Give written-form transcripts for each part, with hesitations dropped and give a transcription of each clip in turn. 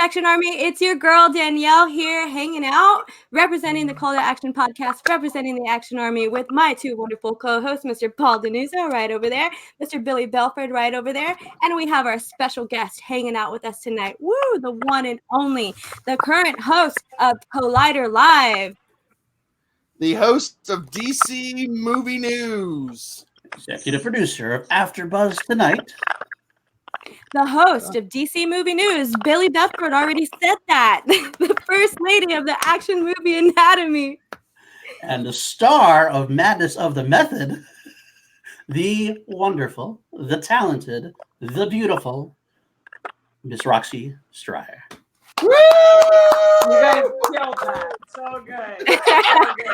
Action Army? It's your girl Danielle here, hanging out, representing the Call to Action podcast, representing the Action Army with my two wonderful co-hosts, Mr. Paul Denuso right over there, Mr. Billy Belford right over there, and we have our special guest hanging out with us tonight. Woo, the one and only, the current host of Collider Live, the host of DC Movie News, executive producer of AfterBuzz Tonight, the host of DC Movie News. Billy Belford already said that. The first lady of the Action Movie Anatomy. and the star of Madness of the Method, the wonderful, the talented, the beautiful Miss Roxy Striar. Woo! You guys killed that. So good.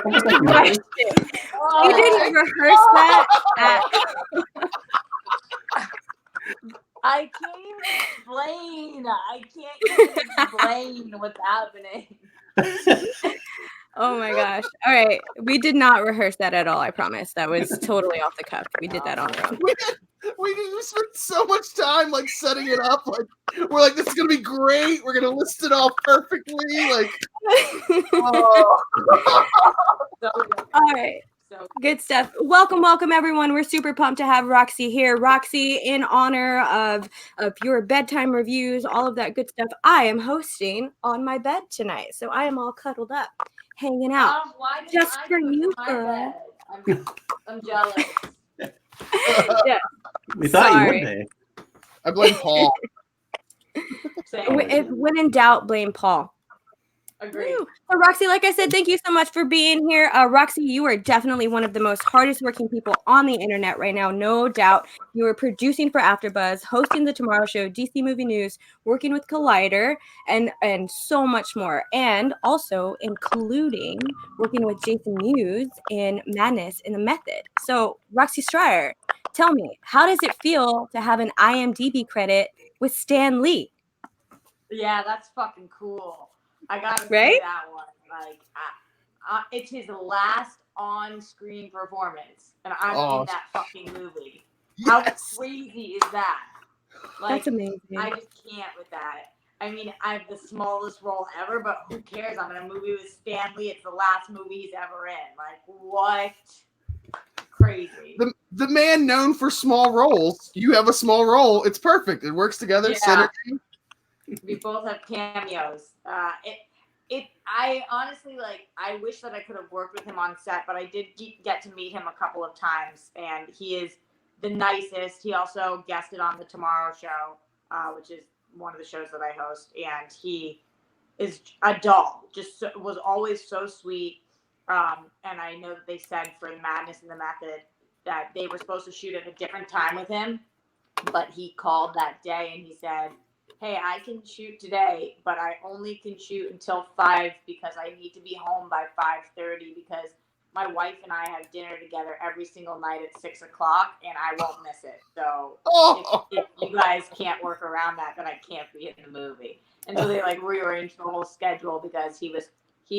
We didn't rehearse that. I can't even explain what's happening. Oh my gosh. All right. We did not rehearse that at all, I promise. That was totally off the cuff. We did that on our own. We spent so much time like setting it up. Like we're like, this is gonna be great. We're gonna list it all perfectly. Like, oh. All right. Good stuff. Welcome, everyone. We're super pumped to have Roxy here. Roxy, in honor of your bedtime reviews, all of that good stuff, I am hosting on my bed tonight. So I am all cuddled up, hanging out. Just for you, girl. I'm jealous. Yeah. We thought you would be. I blame Paul. When in doubt, blame Paul. Agreed. So Roxy, like I said, thank you so much for being here. Roxy, you are definitely one of the most hardest working people on the internet right now, no doubt. You are producing for AfterBuzz, hosting the Tomorrow Show, DC Movie News, working with Collider, and so much more. And also including working with Jason Mewes in Madness in the Method. So Roxy Striar, tell me, how does it feel to have an IMDb credit with Stan Lee? Yeah, that's fucking cool. I gotta say that one. Like, it's his last on-screen performance, and I'm in that fucking movie. Yes. How crazy is that? Like, that's amazing. I just can't with that. I mean, I have the smallest role ever, but who cares? I'm in a movie with Stan Lee. It's the last movie he's ever in. Like, what? Crazy. The man known for small roles. You have a small role. It's perfect. It works together. Yeah. Synergy. We both have cameos. I honestly, like, I wish that I could have worked with him on set, but I did get to meet him a couple of times, and he is the nicest. He also guested on the Tomorrow Show, which is one of the shows that I host, and he is a doll. Was always so sweet. And I know that they said for Madness in the Method that they were supposed to shoot at a different time with him, but he called that day and he said, hey, I can shoot today, but I only can shoot until 5 because I need to be home by 5:30 because my wife and I have dinner together every single night at 6 o'clock and I won't miss it. So if you guys can't work around that, then I can't be in the movie. And so they like rearranged the whole schedule because he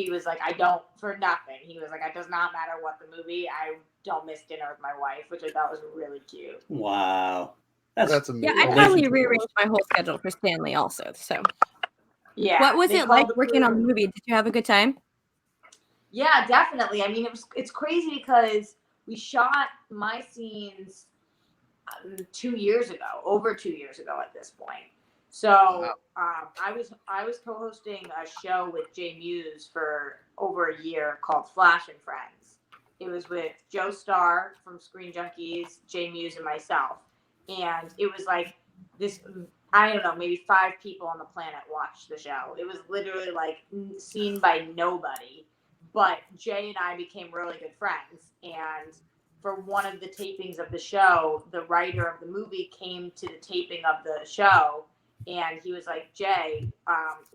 was like, I don't, for nothing. He was like, it does not matter what the movie, I don't miss dinner with my wife, which I thought was really cute. Wow. That's amazing. Yeah, I probably rearranged my whole schedule for Stanley also. So, yeah. What was it like working on the movie? Did you have a good time? Yeah, definitely. I mean, it's crazy because we shot my scenes 2 years ago, over 2 years ago at this point. So I was co-hosting a show with Jay Mewes for over a year called Flash and Friends. It was with Joe Starr from Screen Junkies, Jay Mewes, and myself. And it was like this, I don't know, maybe 5 people on the planet watched the show. It was literally like seen by nobody. But Jay and I became really good friends. And for one of the tapings of the show, the writer of the movie came to the taping of the show. And he was like, Jay,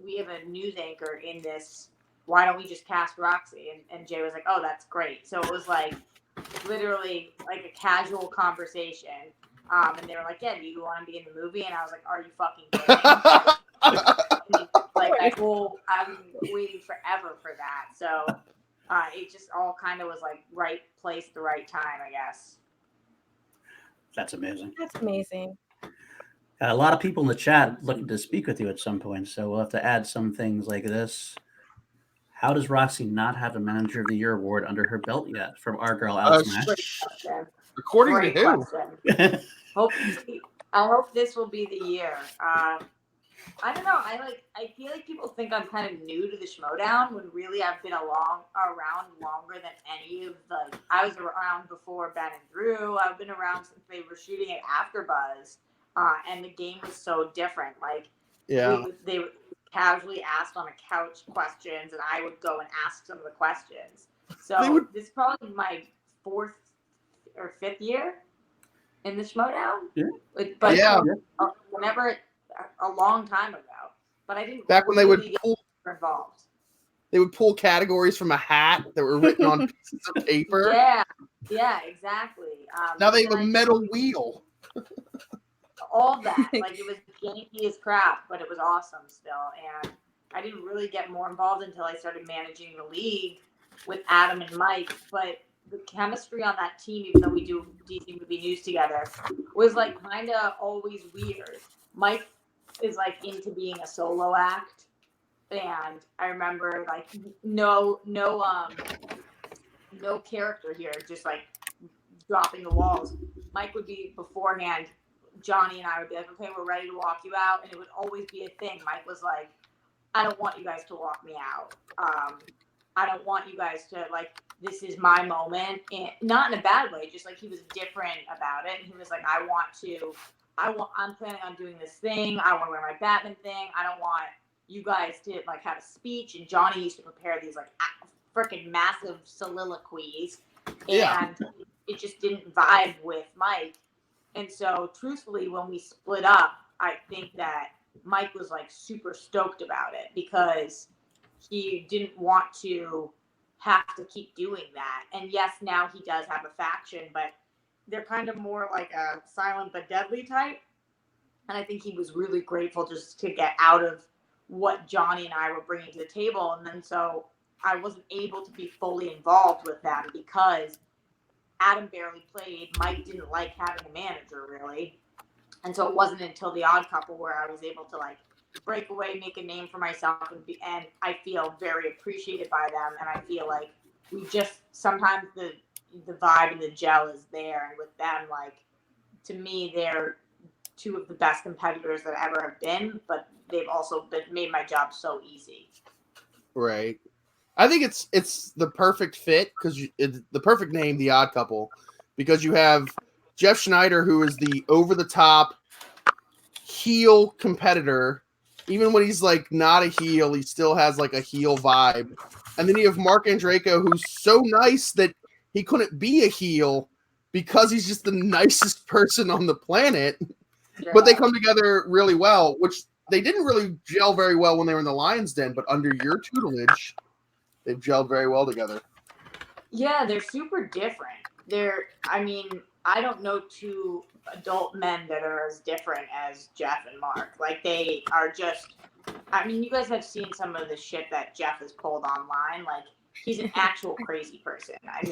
we have a news anchor in this. Why don't we just cast Roxy? And Jay was like, oh, that's great. So it was like literally like a casual conversation. And they were like, yeah, do you want to be in the movie? And I was like, are you fucking kidding? I'm waiting forever for that. So it just all kind of was like right place, the right time, I guess. That's amazing. That's amazing. Got a lot of people in the chat looking to speak with you at some point, so we'll have to add some things like this. How does Roxy not have a Manager of the Year award under her belt yet? From our girl Alex Mash. According Great to who? question. I hope this will be the year. I don't know. I feel like people think I'm kind of new to the Schmoedown when really I've been around longer than any of the. I was around before Ben and Drew. I've been around since they were shooting at AfterBuzz, and the game was so different. Like, they would casually ask on a couch questions, and I would go and ask some of the questions. So this is probably my 4th or 5th year in the Schmoedown. Yeah. But whenever. A long time ago, but I didn't. Back when they would pull involved. They would pull categories from a hat that were written on pieces of paper. Yeah, exactly. Now they have a metal wheel. All that, like, it was janky as crap, but it was awesome still. And I didn't really get more involved until I started managing the league with Adam and Mike. But the chemistry on that team, even though we do DC Movie News together, was like kind of always weird. Mike is like into being a solo act, and I remember like no character here, just like dropping the walls. Mike would be beforehand. Johnny and I would be like, okay, we're ready to walk you out, and it would always be a thing. Mike was like, I don't want you guys to walk me out. I don't want you guys to, like, this is my moment, and not in a bad way, just like he was different about it. And he was like, I'm planning on doing this thing. I want to wear my Batman thing. I don't want you guys to like have a speech. And Johnny used to prepare these like freaking massive soliloquies, and it just didn't vibe with Mike. And so, truthfully, when we split up, I think that Mike was like super stoked about it because he didn't want to have to keep doing that. And yes, now he does have a faction, but they're kind of more like a silent but deadly type. And I think he was really grateful just to get out of what Johnny and I were bringing to the table. And then so I wasn't able to be fully involved with them because Adam barely played. Mike didn't like having a manager, really. And so it wasn't until The Odd Couple where I was able to like break away, make a name for myself, and I feel very appreciated by them. And I feel like we just sometimes the vibe and the gel is there. And with them, like, to me, they're two of the best competitors that ever have been, but they've also made my job so easy. Right. I think it's the perfect fit because the perfect name, The Odd Couple, because you have Jeff Schneider, who is the over-the-top heel competitor. Even when he's like not a heel, he still has like a heel vibe. And then you have Mark Andreyko, who's so nice that he couldn't be a heel because he's just the nicest person on the planet. Yeah. But they come together really well, which they didn't really gel very well when they were in the Lion's Den, but under your tutelage, they've gelled very well together. Yeah, they're super different. I don't know two adult men that are as different as Jeff and Mark. Like, they are just, you guys have seen some of the shit that Jeff has pulled online. Like, he's an actual crazy person. I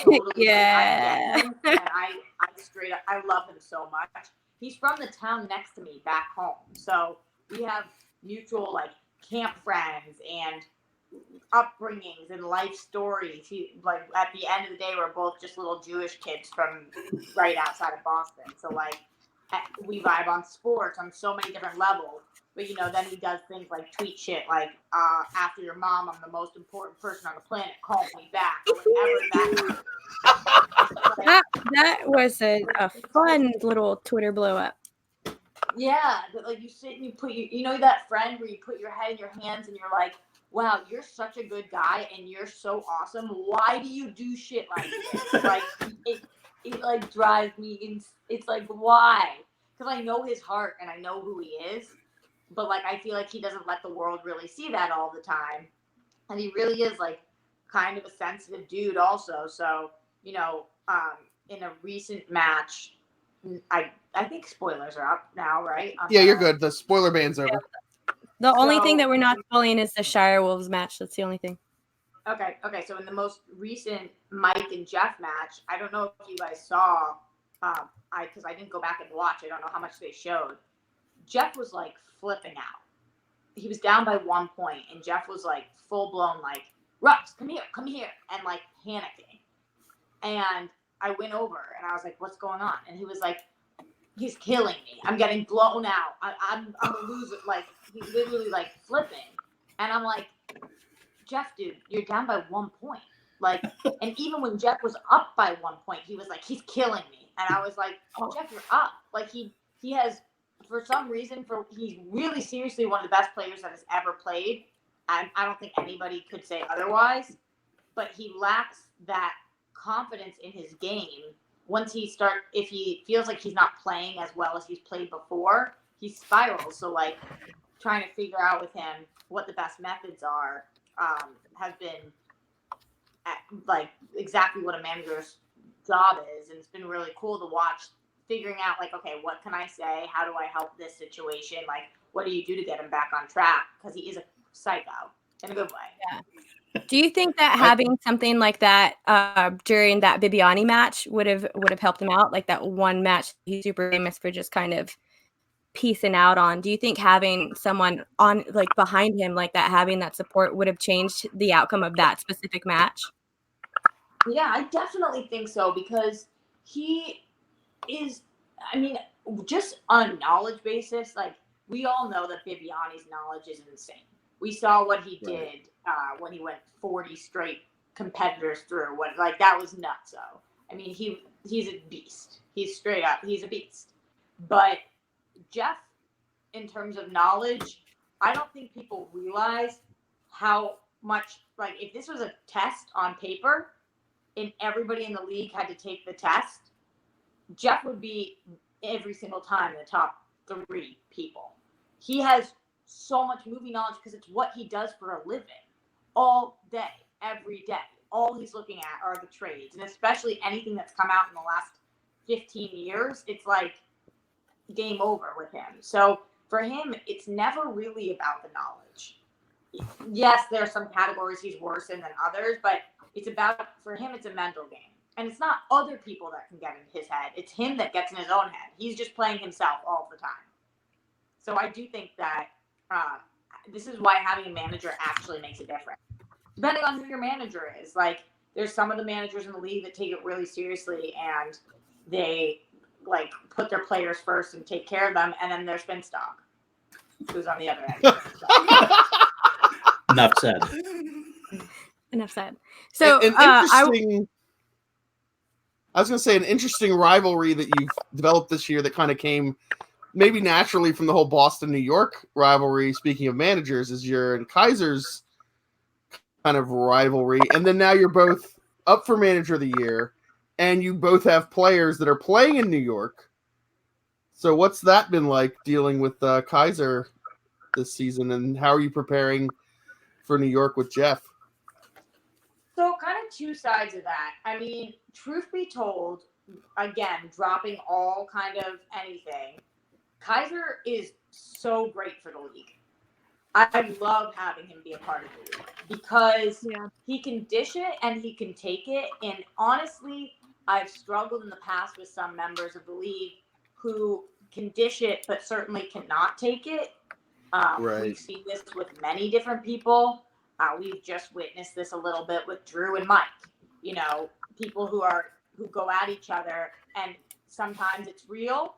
totally I get him, and I straight up, I love him so much. He's from the town next to me back home. So we have mutual, like, camp friends and upbringings and life stories. He, like, at the end of the day, we're both just little Jewish kids from right outside of Boston. So, like, we vibe on sports on so many different levels. But, then he does things like tweet shit like, after your mom, I'm the most important person on the planet, call me back, or whatever that that was a fun little Twitter blow up. Yeah, but like, you sit and you put that friend where you put your head in your hands and you're like, wow, you're such a good guy and you're so awesome. Why do you do shit like this? Like, it like drives me. It's like, why? Because I know his heart and I know who he is. But like, I feel like he doesn't let the world really see that all the time. And he really is like kind of a sensitive dude also. So, in a recent match, I think spoilers are up now, right? Yeah, you're good. The spoiler ban's over. The only thing that we're not spoiling is the Shire Wolves match. That's the only thing. Okay. So in the most recent Mike and Jeff match, I don't know if you guys saw, because I didn't go back and watch. I don't know how much they showed. Jeff was like flipping out. He was down by 1 point, and Jeff was like full blown, like, Rux, come here, and like panicking. And I went over and I was like, what's going on? And he was like, he's killing me. I'm getting blown out. I'm a loser. Like, he's literally like flipping. And I'm like, Jeff, dude, you're down by 1 point. Like, and even when Jeff was up by 1 point, he was like, he's killing me. And I was like, oh, Jeff, you're up. Like, he has, for some reason, he's really seriously one of the best players that has ever played. I don't think anybody could say otherwise. But he lacks that confidence in his game. If he feels like he's not playing as well as he's played before, he spirals. So, like, trying to figure out with him what the best methods are has been like exactly what a manager's job is, and it's been really cool to watch, figuring out like, okay, what can I say? How do I help this situation? Like, what do you do to get him back on track? Because he is a psycho in a good way. Yeah. Do you think that having something like that during that Bibiani match would have helped him out? Like that one match he's super famous for just kind of piecing out on. Do you think having someone on like behind him like that, having that support would have changed the outcome of that specific match? Yeah, I definitely think so, because he is, I mean, just on a knowledge basis, like, we all know that Bibiani's knowledge is insane. We saw what he did when he went 40 straight competitors through. That was nuts. So, I mean, he's a beast. He's straight up, he's a beast. But Jeff, in terms of knowledge, I don't think people realize how much, like, if this was a test on paper and everybody in the league had to take the test, Jeff would be every single time in the top 3 people. He has so much movie knowledge because it's what he does for a living all day, every day. All he's looking at are the trades, and especially anything that's come out in the last 15 years, it's like game over with him. So for him, it's never really about the knowledge. Yes, there are some categories he's worse in than others, but it's about, for him, it's a mental game. And it's not other people that can get in his head. It's him that gets in his own head. He's just playing himself all the time. So I do think that this is why having a manager actually makes a difference. Depending on who your manager is. Like, there's some of the managers in the league that take it really seriously and they, like, put their players first and take care of them. And then there's Finstock, who's on the other end. Enough said. Enough said. So I was going to say, an interesting rivalry that you've developed this year that kind of came maybe naturally from the whole Boston-New York rivalry, speaking of managers, is your and Kaiser's kind of rivalry. And then now you're both up for manager of the year, and you both have players that are playing in New York. So what's that been like, dealing with Kaiser this season, and how are you preparing for New York with Jeff? So kind of two sides of that. I mean, truth be told, again, dropping all kind of anything, Kaiser is so great for the league. I love having him be a part of the league because he can dish it and he can take it. And honestly, I've struggled in the past with some members of the league who can dish it but certainly cannot take it. We've seen this with many different people. We've just witnessed this a little bit with Drew and Mike. You know, people who go at each other, and sometimes it's real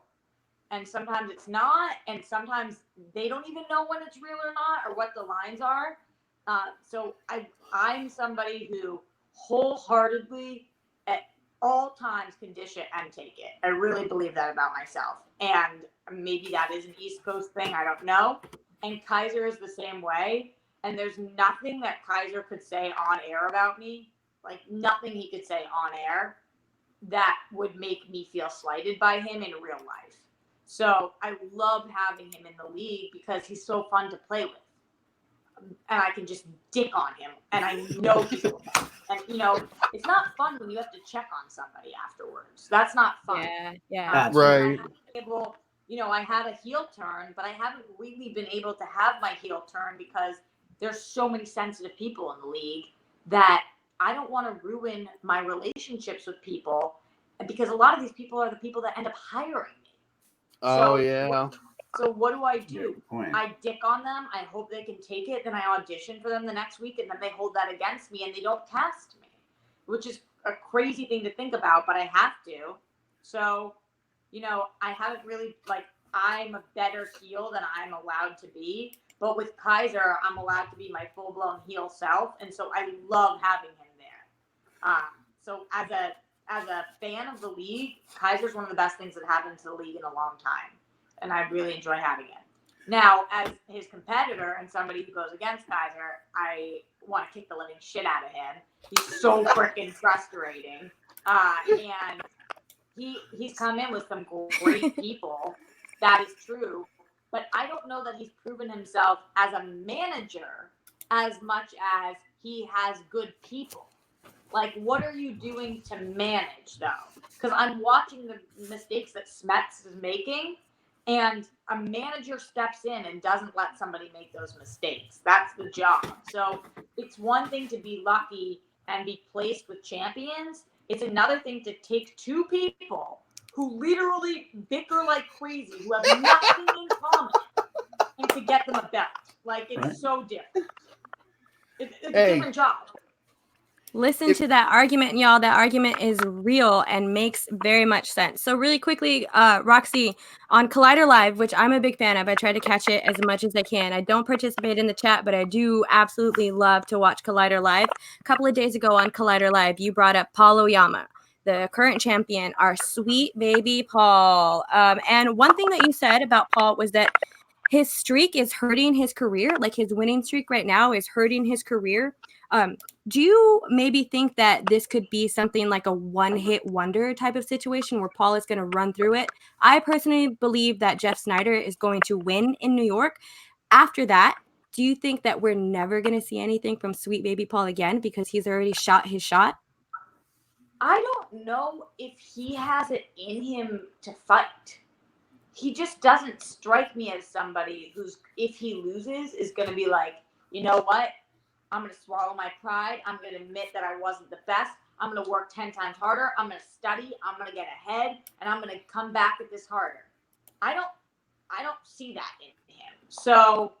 and sometimes it's not, and sometimes they don't even know when it's real or not or what the lines are. So I'm somebody who wholeheartedly at all times can dish it and take it. I really believe that about myself. And maybe that is an East Coast thing, I don't know. And Kaiser is the same way. And there's nothing that Kaiser could say on air about me, like nothing he could say on air that would make me feel slighted by him in real life. So I love having him in the league because he's so fun to play with. And I can just dick on him. And I know he's fun. And, you know, it's not fun when you have to check on somebody afterwards. That's not fun. Yeah. Right. I had a heel turn, but I haven't really been able to have my heel turn because there's so many sensitive people in the league that I don't want to ruin my relationships with people because a lot of these people are the people that end up hiring me. Oh, So, yeah. So what do I do? Good point. I dick on them. I hope they can take it. Then I audition for them the next week, and then they hold that against me, and they don't cast me, which is a crazy thing to think about, but I have to. So, I haven't really, I'm a better heel than I'm allowed to be. But with Kaiser, I'm allowed to be my full-blown heel self, and so I love having him there. So as a fan of the league, Kaiser's one of the best things that happened to the league in a long time, and I really enjoy having him. Now, as his competitor and somebody who goes against Kaiser, I want to kick the living shit out of him. He's so freaking frustrating, and he's come in with some great people. That is true, but I don't know that he's proven himself as a manager as much as he has good people. Like, what are you doing to manage, though? Because I'm watching the mistakes that Smets is making, and a manager steps in and doesn't let somebody make those mistakes. That's the job. So it's one thing to be lucky and be placed with champions. It's another thing to take two people who literally bicker like crazy, who have nothing in common, and to get them a belt. Like, it's so different. It's a different job. Listen to that argument, y'all. That argument is real and makes very much sense. So really quickly, Roxy, on Collider Live, which I'm a big fan of, I try to catch it as much as I can. I don't participate in the chat, but I do absolutely love to watch Collider Live. A couple of days ago on Collider Live, you brought up Paul Oyama, the current champion, our sweet baby Paul. And one thing that you said about Paul was that his streak is hurting his career. Like, his winning streak right now is hurting his career. Do you maybe think that this could be something like a one-hit wonder type of situation where Paul is going to run through it? I personally believe that Jeff Snyder is going to win in New York. After that, do you think that we're never going to see anything from Sweet Baby Paul again because he's already shot his shot? I don't know if he has it in him to fight. He just doesn't strike me as somebody who's, if he loses, is going to be like, you know what? I'm going to swallow my pride. I'm going to admit that I wasn't the best. I'm going to work 10 times harder. I'm going to study. I'm going to get ahead, and I'm going to come back at this harder. I don't see that in him. So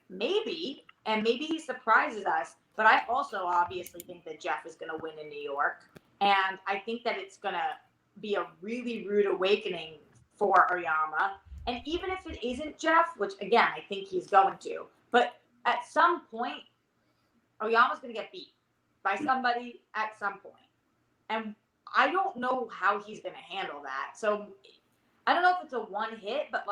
maybe he surprises us. But I also obviously think that Jeff is going to win in New York, and I think that it's going to be a really rude awakening for Oyama. And even if it isn't Jeff, which again I think he's going to, but at some point, Oyama's going to get beat by somebody at some point. And I don't know how he's going to handle that. So I don't know if it's a one hit, but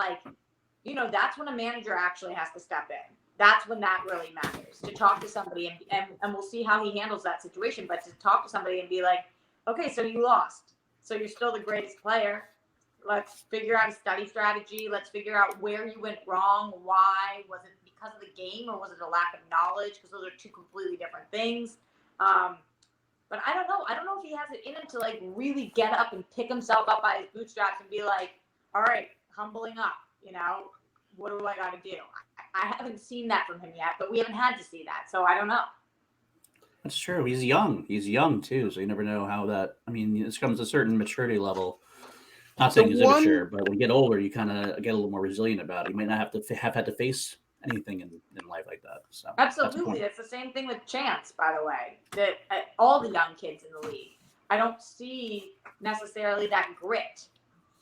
that's when a manager actually has to step in. That's when that really matters, to talk to somebody and we'll see how he handles that situation. But to talk to somebody and be like, okay, so you lost. So you're still the greatest player. Let's figure out a study strategy. Let's figure out where you went wrong. Why? Was it because of the game, or was it a lack of knowledge? Because those are two completely different things. But I don't know. I don't know if he has it in him to really get up and pick himself up by his bootstraps and be like, all right, humbling up. What do I got to do? I haven't seen that from him yet, but we haven't had to see that. So I don't know. That's true. He's young. He's young too. So you never know how that, this comes to a certain maturity level. Not saying he's immature, but when you get older, you kind of get a little more resilient about it. You might not have to have had to face anything in life like that. So absolutely, it's the same thing with Chance, by the way. That all the young kids in the league, I don't see necessarily that grit,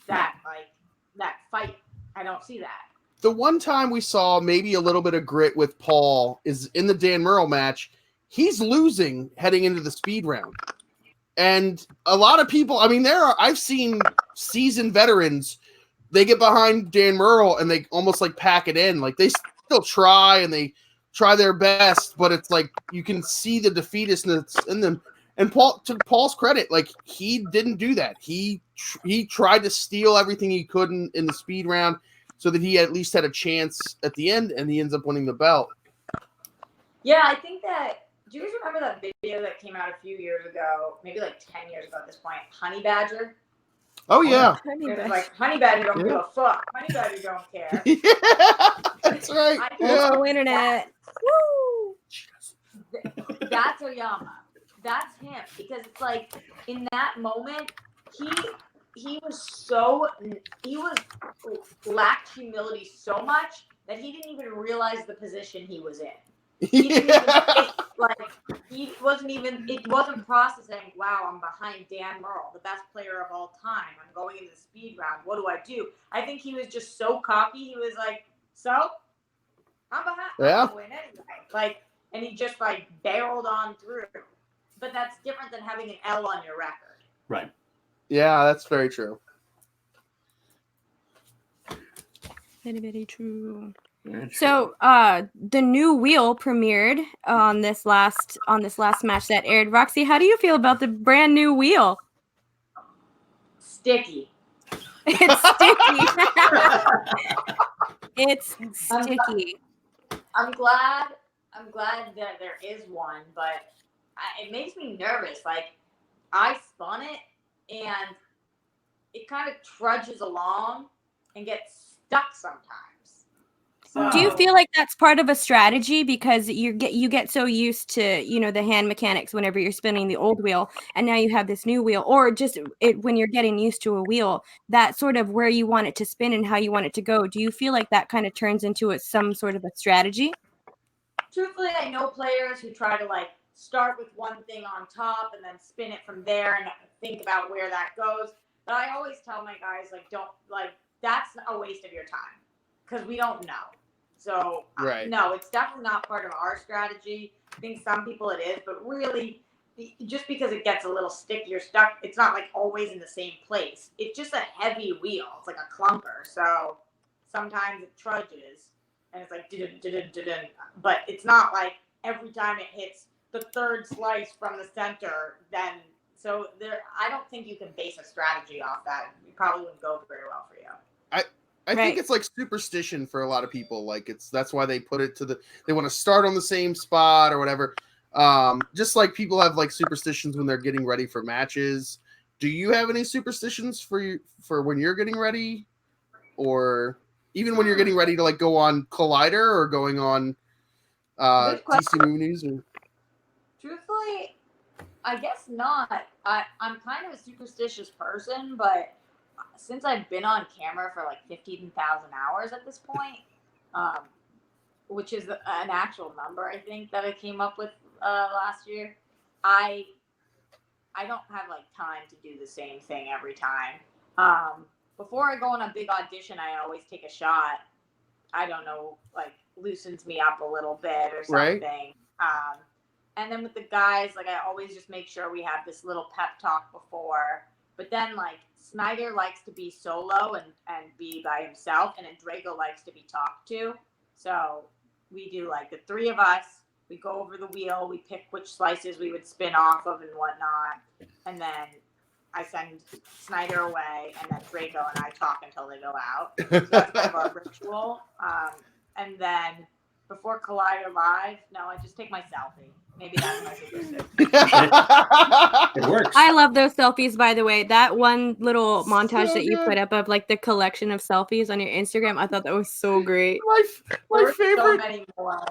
that fight. I don't see that. The one time we saw maybe a little bit of grit with Paul is in the Dan Murrell match. He's losing heading into the speed round. And a lot of people, I've seen seasoned veterans, they get behind Dan Murrell and they almost pack it in. They still try and they try their best, but it's you can see the defeatistness in them. And Paul, to Paul's credit, he didn't do that. He tried to steal everything he could in the speed round so that he at least had a chance at the end, and he ends up winning the belt. Yeah, I think that. Do you guys remember that video that came out a few years ago, maybe 10 years ago at this point? Honey Badger. Oh yeah. It was Honey Badger don't give a fuck. Honey Badger don't care. Yeah, that's right. Old internet. Woo! That's Oyama. That's him. Because it's in that moment, he lacked humility so much that he didn't even realize the position he was in. He didn't even think, like, it wasn't processing, wow, I'm behind Dan Murrell, the best player of all time. I'm going into the speed round. What do I do? I think he was just so cocky. He was like, so I'm behind. Yeah. I'm gonna win anyway. Like, and he just like barreled on through. But that's different than having an L on your record. Right. Yeah, that's very true. Very, very true. So, the new wheel premiered on this last match that aired. Roxy, how do you feel about the brand new wheel? Sticky. It's sticky. It's sticky. I'm glad that there is one, but it makes me nervous. Like, I spun it, and it kind of trudges along and gets stuck sometimes. So, do you feel like that's part of a strategy because you get so used to, you know, the hand mechanics whenever you're spinning the old wheel, and now you have this new wheel, or just when you're getting used to a wheel, that sort of where you want it to spin and how you want it to go? Do you feel like that kind of turns into some sort of a strategy? truthfully, I know players who try to like start with one thing on top and then spin it from there and think about where that goes. But I always tell my guys, like, don't, like, that's a waste of your time because we don't know. So, Right. No, it's definitely not part of our strategy. I think some people it is, but really, just because it gets a little sticky or stuck, it's not like always in the same place. It's just a heavy wheel. It's like a clunker. So sometimes it trudges and it's like, but it's not like every time it hits the third slice from the center, then so there, I don't think you can base a strategy off that. It probably wouldn't go very well for you. I think it's like superstition for a lot of people. Like that's why they put it they want to start on the same spot or whatever. Just like people have like superstitions when they're getting ready for matches. Do you have any superstitions for when you're getting ready, or even when you're getting ready to like go on Collider or going on DC Movie News? Or... Truthfully, I guess not. I'm kind of a superstitious person, but since I've been on camera for like 15,000 hours at this point, which is an actual number, I think, that I came up with last year, I don't have like time to do the same thing every time. Before I go on a big audition, I always take a shot. I don't know, like loosens me up a little bit or something. Right. And then with the guys, like I always just make sure we have this little pep talk before. But then like Snyder likes to be solo and be by himself, and then Drago likes to be talked to. So we do like the three of us. We go over the wheel. We pick which slices we would spin off of and whatnot. And then I send Snyder away, and then Drago and I talk until they go out. So that's kind of our ritual. And then before Collider Live, no, I just take my selfie. Maybe that's my superstition. It works. I love those selfies, by the way. That one little montage that you put up of like the collection of selfies on your Instagram, I thought that was so great. My favorite. So many more.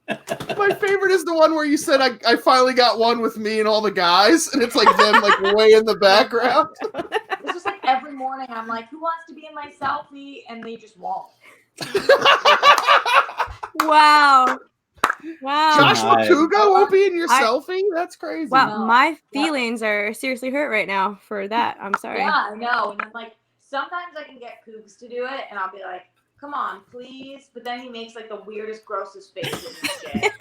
My favorite is the one where you said I finally got one with me and all the guys, and it's like them like way in the background. It's just like every morning I'm like, who wants to be in my selfie? And they just won't. Wow. Joshua Kugo won't be in your selfie? That's crazy. Wow, my feelings are seriously hurt right now for that. I'm sorry. Yeah, I know. And I'm like, sometimes I can get Cougs to do it, and I'll be like, come on, please. But then he makes like the weirdest, grossest faces and shit.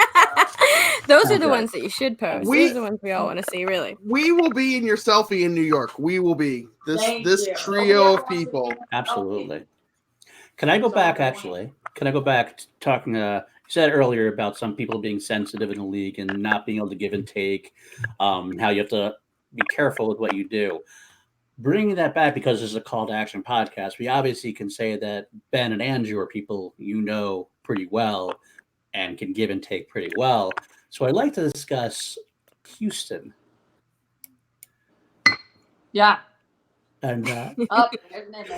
Those are the ones that you should post. Those are the ones we all want to see, really. We will be in your selfie in New York. We will be. This trio of people. Absolutely. Can I go back, actually? Can I go back to talking, you said earlier about some people being sensitive in the league and not being able to give and take, how you have to be careful with what you do. Bringing that back, because this is a call to action podcast, we obviously can say that Ben and Andrew are people you know pretty well and can give and take pretty well. So I'd like to discuss Houston. Yeah. And that's a great image.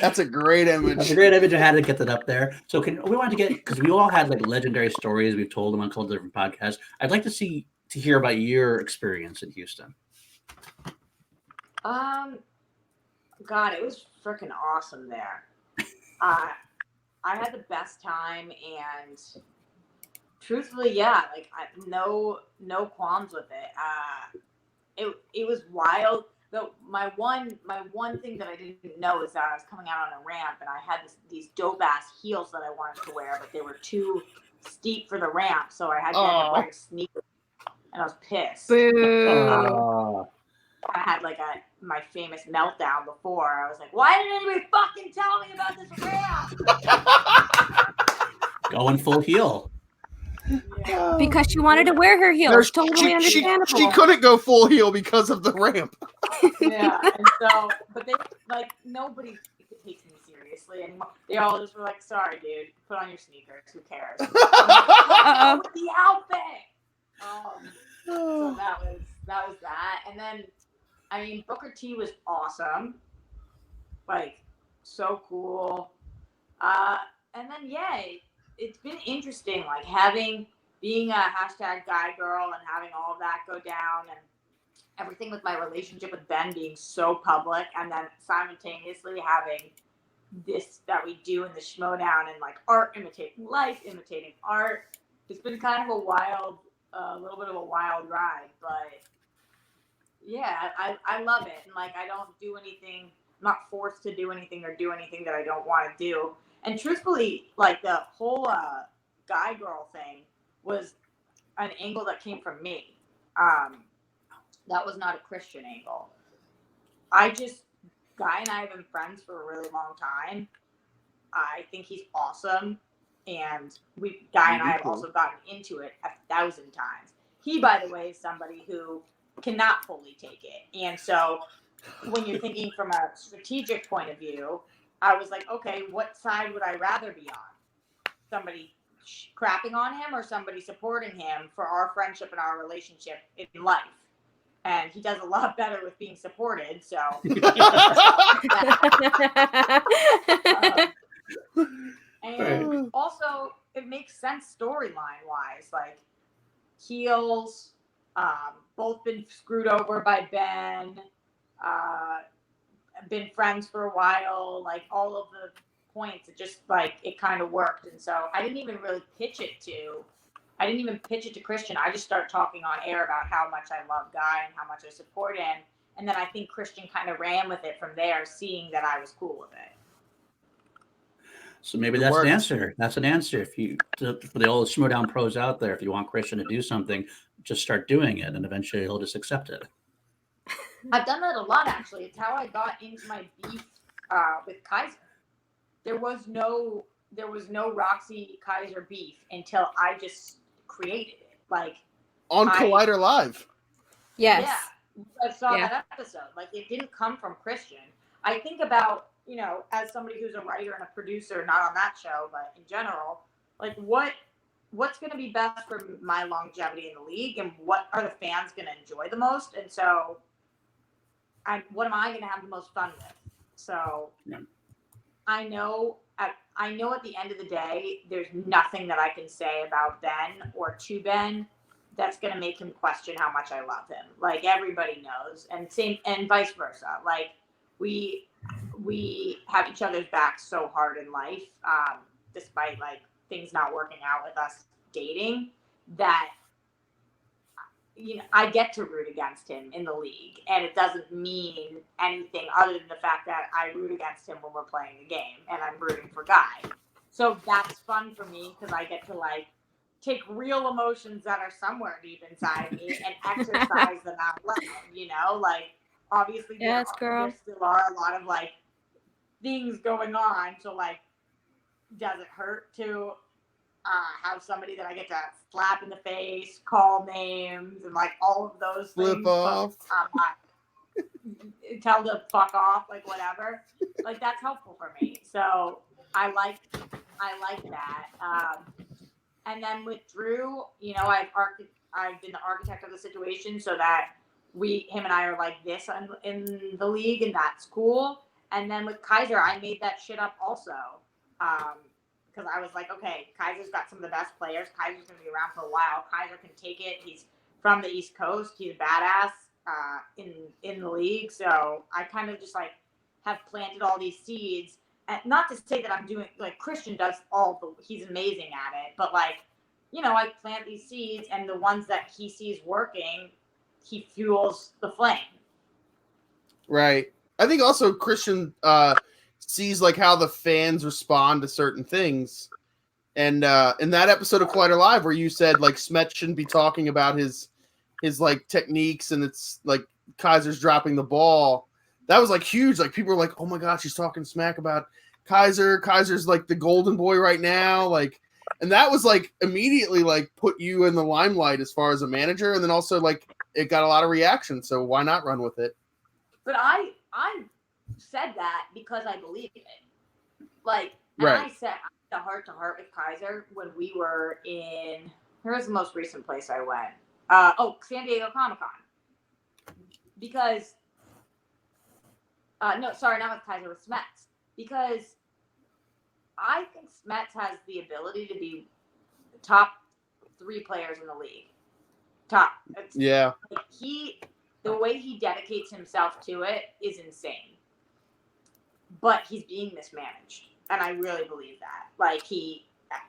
That's a great image. I had to get that up there. So we wanted to get, because we all had like legendary stories we've told them on a couple different podcasts. I'd like to hear about your experience in Houston. God, it was freaking awesome there. I had the best time, and truthfully, yeah, like no qualms with it. It was wild. Though my one thing that I didn't know is that I was coming out on a ramp, and I had these dope ass heels that I wanted to wear, but they were too steep for the ramp, so I had to end up wearing sneakers, and I was pissed. Boo. I had like my famous meltdown before. I was like, why didn't anybody fucking tell me about this ramp? Going full heel. Yeah. Because she wanted to wear her heels. Totally she understandable. couldn't go full heel because of the ramp. Yeah, and so, but they like nobody takes me seriously anymore. They all just were like, "Sorry, dude, put on your sneakers. Who cares?" With the outfit. So that was that, and then I mean Booker T was awesome, like so cool. And then yeah, it's been interesting, like being a hashtag guy girl and having all of that go down, and everything with my relationship with Ben being so public, and then simultaneously having this that we do in the Schmoedown and like art imitating life, imitating art. It's been kind of a little bit of a wild ride, but yeah, I love it. And like, I don't do anything, I'm not forced to do anything or do anything that I don't want to do. And truthfully, like the whole guy girl thing was an angle that came from me. That was not a Christian angle. Guy and I have been friends for a really long time. I think he's awesome. And Guy and I have also gotten into it 1,000 times. He, by the way, is somebody who cannot fully take it. And so when you're thinking from a strategic point of view, I was like, okay, what side would I rather be on? Somebody crapping on him or somebody supporting him for our friendship and our relationship in life? And he does a lot better with being supported. So, and also it makes sense storyline wise. Like heels, both been screwed over by Ben. Been friends for a while. Like all of the points, it just like it kind of worked. And so I didn't even really pitch it to Christian. I just started talking on air about how much I love Guy and how much I support him. And then I think Christian kind of ran with it from there, seeing that I was cool with it. So maybe that's an answer. That's an answer. For the old Schmoedown pros out there, if you want Christian to do something, just start doing it, and eventually he'll just accept it. I've done that a lot, actually. It's how I got into my beef with Kaiser. There was no Roxy Kaiser beef until I just created it. Like on Collider Live. Yes. Yeah, I saw that episode. Like it didn't come from Christian. I think about, as somebody who's a writer and a producer, not on that show, but in general, like what's going to be best for my longevity in the league, and what are the fans going to enjoy the most? And so, what am I going to have the most fun with? So, I know at the end of the day, there's nothing that I can say about Ben or to Ben that's going to make him question how much I love him. Like everybody knows, and vice versa. Like we have each other's backs so hard in life, despite like things not working out with us dating, that I get to root against him in the league, and it doesn't mean anything other than the fact that I root against him when we're playing the game, and I'm rooting for Guy. So that's fun for me because I get to like take real emotions that are somewhere deep inside me and exercise them out loud. Like obviously there still are a lot of like things going on. So like, does it hurt to have somebody that I get to slap in the face, call names, and like all of those flip things? Off. Tell to fuck off, like whatever. Like that's helpful for me. So I like that. And then with Drew, I've been the architect of the situation so that him and I are like this in the league, and that's cool. And then with Kaiser, I made that shit up also. Because I was like, okay, Kaiser's got some of the best players. Kaiser's going to be around for a while. Kaiser can take it. He's from the East Coast. He's a badass. in the league. So I kind of just like have planted all these seeds. And not to say that I'm doing like Christian does he's amazing at it, but like, I plant these seeds and the ones that he sees working, he fuels the flame. Right. I think also Christian sees like how the fans respond to certain things. And in that episode of Collider Live where you said like Smet shouldn't be talking about his like techniques and it's like Kaiser's dropping the ball, that was like huge. Like people were like, oh my gosh, he's talking smack about Kaiser. Kaiser's like the golden boy right now. Like, and that was like immediately like put you in the limelight as far as a manager. And then also like it got a lot of reaction. So why not run with it? But I said that because I believe it. Like, and right. I said the heart to heart with Kaiser when we were in, where's the most recent place I went? San Diego Comic-Con. Because, no, sorry, not with Kaiser, with Smets. Because I think Smets has the ability to be the top 3 players in the league. Top. Yeah. Like the way he dedicates himself to it is insane. But he's being mismanaged. And I really believe that. Like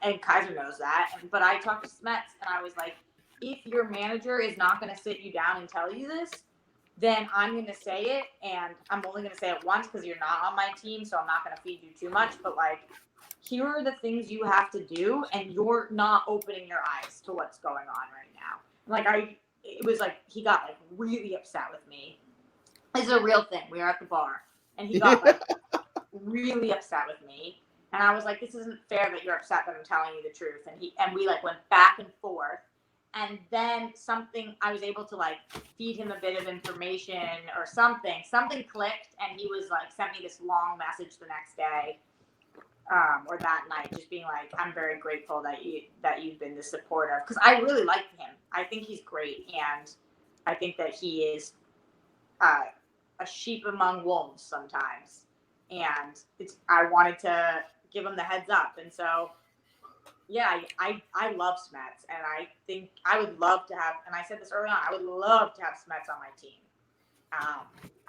and Kaiser knows that. But I talked to Smets and I was like, if your manager is not going to sit you down and tell you this, then I'm going to say it. And I'm only going to say it once because you're not on my team. So I'm not going to feed you too much. But like, here are the things you have to do. And you're not opening your eyes to what's going on right now. Like it was like, he got like really upset with me. This is a real thing. We were at the bar and he got like really upset with me. And I was like, this isn't fair that you're upset that I'm telling you the truth. And we like went back and forth. And then I was able to like feed him a bit of information or something clicked. And he was like, sent me this long message the next day or that night, just being like, I'm very grateful that you've been this supportive. Cause I really like him. I think he's great. And I think that he is a sheep among wolves sometimes. And I wanted to give him the heads up. And so, yeah, I love Smets. And I think I would love to have, and I said this early on, I would love to have Smets on my team.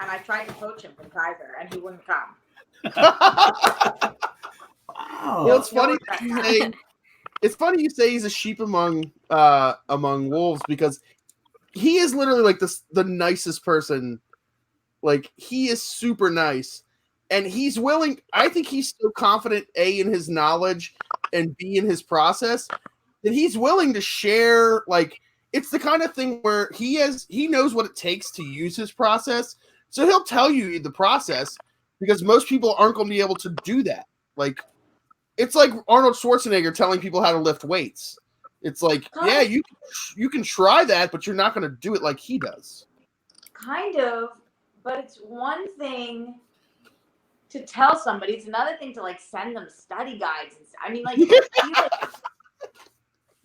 And I tried to coach him from Kaiser, and he wouldn't come. Wow. Well, it's funny you say he's a sheep among wolves because he is literally like the nicest person. Like he is super nice. And he's willing, I think he's so confident, A, in his knowledge and B, in his process, that he's willing to share. Like, it's the kind of thing where he knows what it takes to use his process. So he'll tell you the process because most people aren't going to be able to do that. Like, it's like Arnold Schwarzenegger telling people how to lift weights. It's like, yeah, you can try that, but you're not going to do it like he does. Kind of, but it's one thing to tell somebody, it's another thing to like send them study guides. I mean, like,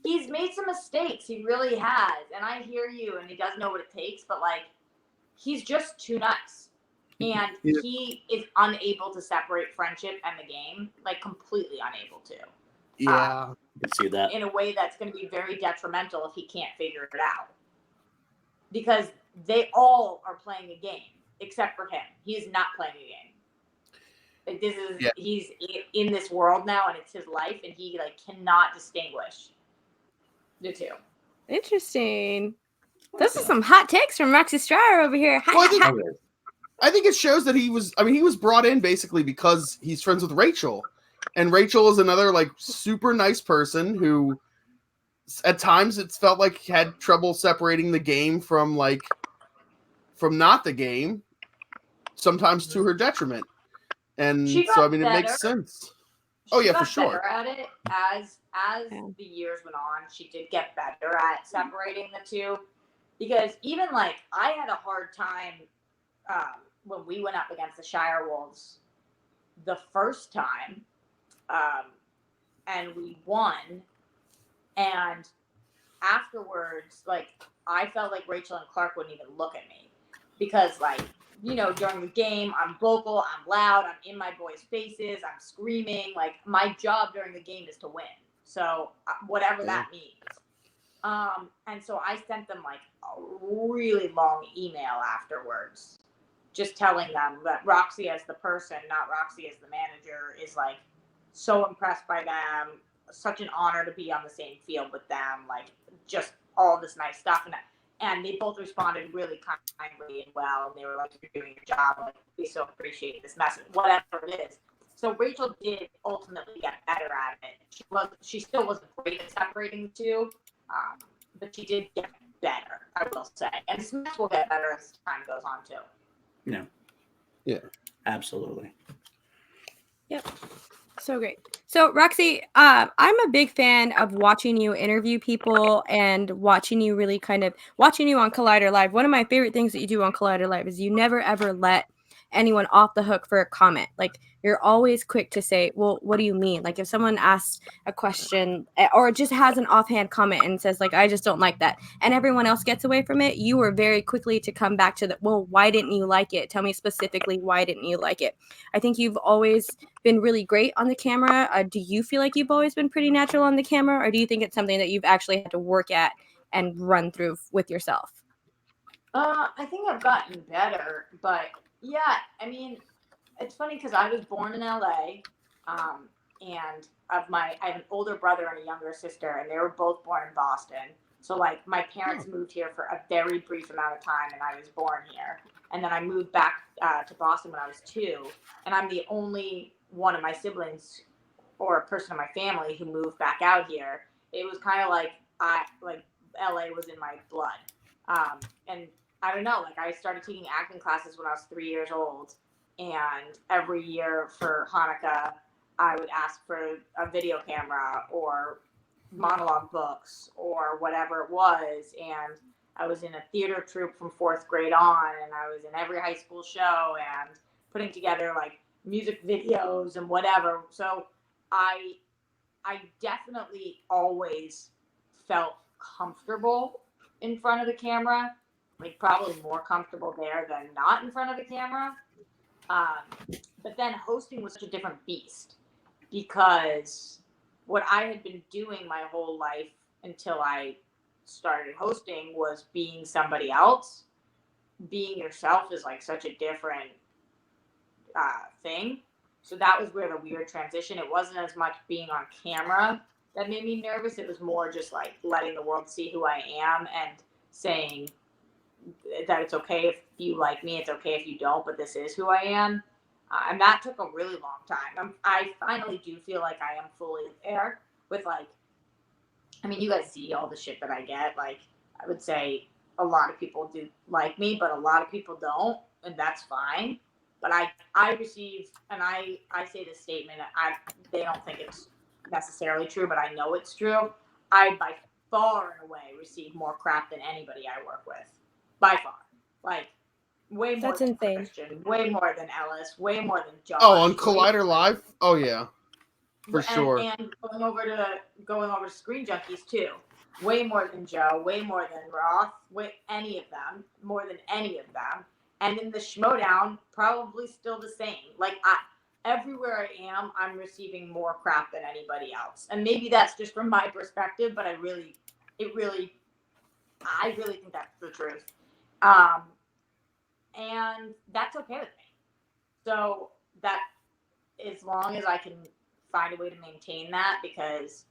he's made some mistakes. He really has. And I hear you, and he does know what it takes, but like, he's just too nice. And he is unable to separate friendship and the game, like completely unable to. Yeah. I can see that. In a way that's going to be very detrimental if he can't figure it out. Because they all are playing a game, except for him. He is not playing a game. Like he's in this world now and it's his life and he like cannot distinguish the two. Interesting. Those are some hot takes from Roxy Striar over here. I think it shows that he was brought in basically because he's friends with Rachel. And Rachel is another like super nice person who at times it's felt like had trouble separating the game from not the game, sometimes to her detriment. And so, I mean, it makes sense. Oh, yeah, for sure. Better at it as the years went on. She did get better at separating the two. Because even, like, I had a hard time when we went up against the Shire Wolves the first time. And we won. And afterwards, like, I felt like Rachel and Clark wouldn't even look at me. Because, like, you know, during the game, I'm vocal, I'm loud, I'm in my boys' faces, I'm screaming. Like, my job during the game is to win. So, whatever that means. And so I sent them like a really long email afterwards, just telling them that Roxy as the person, not Roxy as the manager, is like so impressed by them. Such an honor to be on the same field with them. Like just all this nice stuff. And they both responded really kindly and well. And they were like, "You're doing your job. Like, we so appreciate this message, whatever it is." So Rachel did ultimately get better at it. She still wasn't great at separating the two, but she did get better, I will say. And Smith will get better as time goes on too. Yeah. Yeah. Absolutely. Yep. So great. So Roxy, I'm a big fan of watching you interview people and watching you on Collider Live. One of my favorite things that you do on Collider Live is you never ever let anyone off the hook for a comment. Like you're always quick to say, well, what do you mean? Like if someone asks a question or just has an offhand comment and says like, I just don't like that, and everyone else gets away from it, you were very quickly to come back to the, well, why didn't you like it? Tell me specifically, why didn't you like it? I think you've always been really great on the camera. Do you feel like you've always been pretty natural on the camera, or do you think it's something that you've actually had to work at and run through with yourself? I think I've gotten better, but yeah, I mean, it's funny because I was born in LA, and I have an older brother and a younger sister, and they were both born in Boston. So like my parents moved here for a very brief amount of time, and I was born here. And then I moved back to Boston when I was 2, and I'm the only one of my siblings or a person in my family who moved back out here. It was kind of like LA was in my blood, and I don't know, like I started taking acting classes when I was 3 years old, and every year for Hanukkah, I would ask for a video camera or monologue books or whatever it was, and I was in a theater troupe from 4th grade on, and I was in every high school show and putting together like music videos and whatever. So I definitely always felt comfortable in front of the camera, like probably more comfortable there than not in front of the camera. But then hosting was such a different beast because what I had been doing my whole life until I started hosting was being somebody else. Being yourself is like such a different thing. So that was where the weird transition. It wasn't as much being on camera that made me nervous. It was more just like letting the world see who I am and saying that it's okay if you like me, it's okay if you don't, but this is who I am. And that took a really long time. I finally do feel like I am fully there with like, I mean, you guys see all the shit that I get. Like, I would say a lot of people do like me, but a lot of people don't, and that's fine. But I receive, and I say this statement, they don't think it's necessarily true, but I know it's true. I, by far and away, receive more crap than anybody I work with. By far. Like, way more That's than insane. Christian, way more than Ellis, way more than Josh. Oh, on Collider Live? Oh, yeah. For sure. And going over to Screen Junkies, too. Way more than Joe, way more than Roth, any of them, more than any of them. And in the Schmoedown, probably still the same. Like, everywhere I am, I'm receiving more crap than anybody else. And maybe that's just from my perspective, but I really think that's the truth. And that's okay with me. So that, as long as I can find a way to maintain that, because,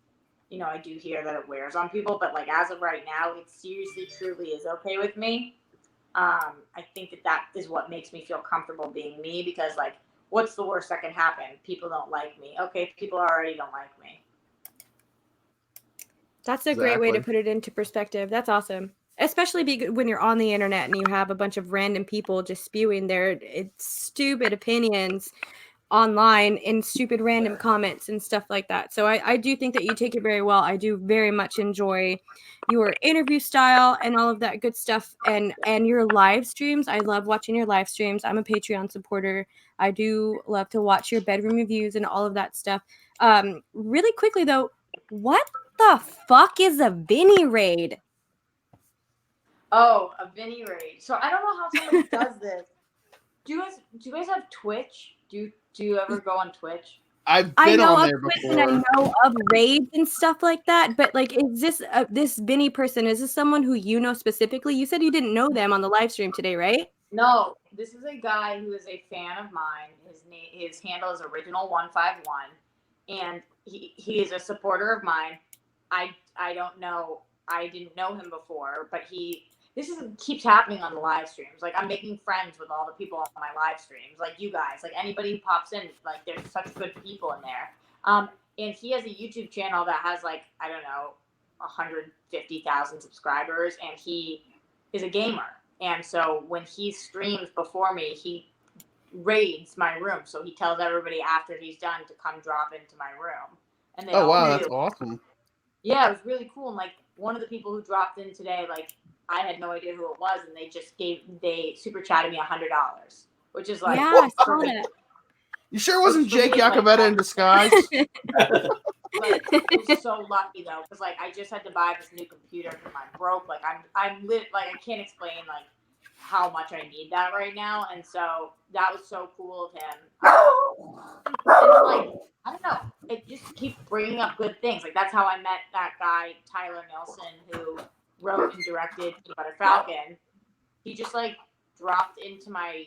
you know, I do hear that it wears on people, but like as of right now, it seriously, truly is okay with me. I think that is what makes me feel comfortable being me, because like, what's the worst that can happen? People don't like me. Okay, people already don't like me. That's a great way to put it into perspective. That's awesome. Especially when you're on the internet and you have a bunch of random people just spewing their stupid opinions online in stupid random comments and stuff like that. So I do think that you take it very well. I do very much enjoy your interview style and all of that good stuff, and your live streams. I love watching your live streams. I'm a Patreon supporter. I do love to watch your bedroom reviews and all of that stuff. Really quickly though, what the fuck is a Vinny raid? Oh, a Vinny raid. So I don't know how somebody does this. Do you guys have Twitch? Do you ever go on Twitch? I've I been know on of there Twitch and I before. know of raids and stuff like that, but like, is this this Vinny person? Is this someone who you know specifically? You said you didn't know them on the live stream today, right? No, this is a guy who is a fan of mine. His handle is original151, and he is a supporter of mine. I don't know. I didn't know him before, but keeps happening on the live streams. Like, I'm making friends with all the people on my live streams, like you guys, like anybody who pops in. Like, there's such good people in there. And he has a YouTube channel that has, like, I don't know, 150,000 subscribers, and he is a gamer. And so when he streams before me, he raids my room. So he tells everybody after he's done to come drop into my room. And they Oh, wow, all that's do. awesome. Yeah, it was really cool. And like, one of the people who dropped in today, like, I had no idea who it was, and they super chatted me $100, which is like, Yeah, I saw that. You sure it wasn't Which for Jake me is, like, Iacovetta in disguise? like, I was so lucky though, because like, I just had to buy this new computer because I'm broke. Like, I'm lit. Like, I can't explain like how much I need that right now, and so that was so cool of him. And like, I don't know, it just keeps bringing up good things. Like, that's how I met that guy Tyler Nelson, who wrote and directed Peanut Butter Falcon. He just like dropped into my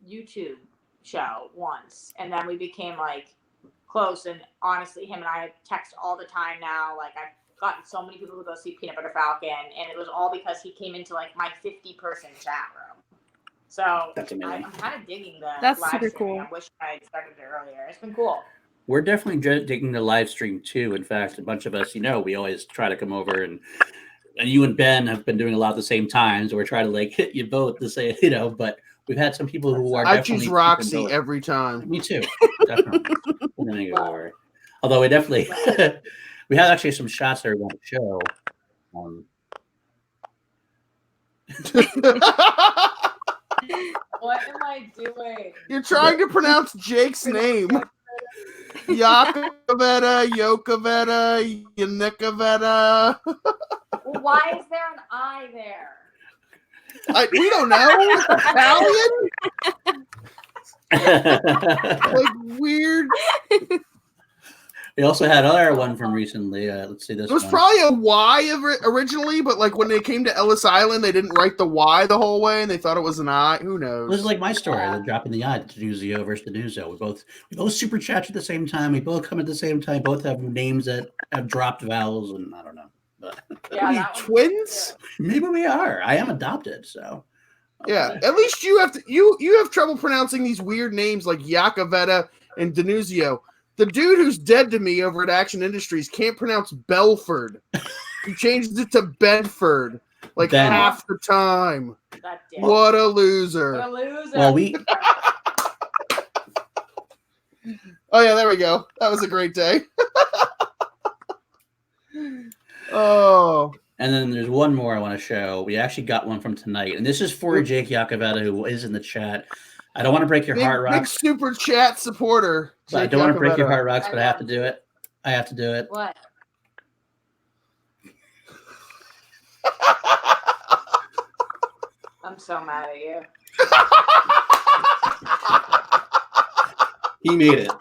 YouTube show once, and then we became like close. And honestly, him and I text all the time now. Like, I've gotten so many people who go see Peanut Butter Falcon, and it was all because he came into like my 50-person chat room. So That's amazing. I'm kind of digging the That's live super streaming. cool. I wish I had started it earlier. It's been cool. We're definitely digging the live stream too. In fact, a bunch of us, we always try to come over, and you and Ben have been doing a lot at the same time. So we're trying to like hit you both to say, but we've had some people who are I definitely choose Roxy every time. Me too. Definitely. Although we definitely we have actually some shots that we want to show. What am I doing? You're trying to pronounce Jake's name. Iacovetta, Yokovetta, Yannikovetta. Well, why is there an I there? We don't know. Italian? Like, weird. We also had another one from recently. Let's see this. It was one. probably a Y originally, but like when they came to Ellis Island, they didn't write the Y the whole way, and they thought it was an I. Who knows? This is like my story. They're dropping the I, the Denuzio versus Denuzio. We both super chat at the same time. We both come at the same time. Both have names that have dropped vowels, and I don't know. But Yeah, twins? Maybe we are. I am adopted, so. Yeah, at least you have you have trouble pronouncing these weird names like Iacovetta and Denuzio. The dude who's dead to me over at Action Industries can't pronounce Belford. He changed it to Bedford like half the time. What a loser. What a loser. Well, Oh, yeah, there we go. That was a great day. Oh. And then there's one more I want to show. We actually got one from tonight, and this is for Jake Iacovetta, who is in the chat. I don't want to break your heart, Rox. Big super chat supporter. I don't want to break your heart, Rox, but I have to do it. I have to do it. What? I'm so mad at you. He made it.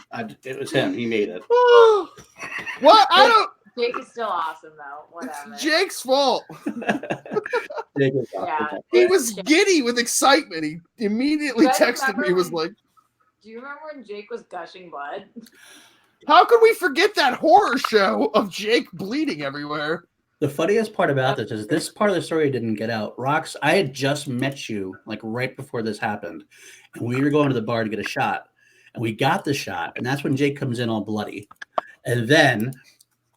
It was him. He made it. What? I don't. Jake is still awesome, though. Whatever. It's Jake's fault. Jake is awesome. He was giddy with excitement. He immediately texted me. He was like, do you remember when Jake was gushing blood? How could we forget that horror show of Jake bleeding everywhere? The funniest part about this is this part of the story didn't get out. Rox, I had just met you like right before this happened, and we were going to the bar to get a shot, and we got the shot, and that's when Jake comes in all bloody. And then,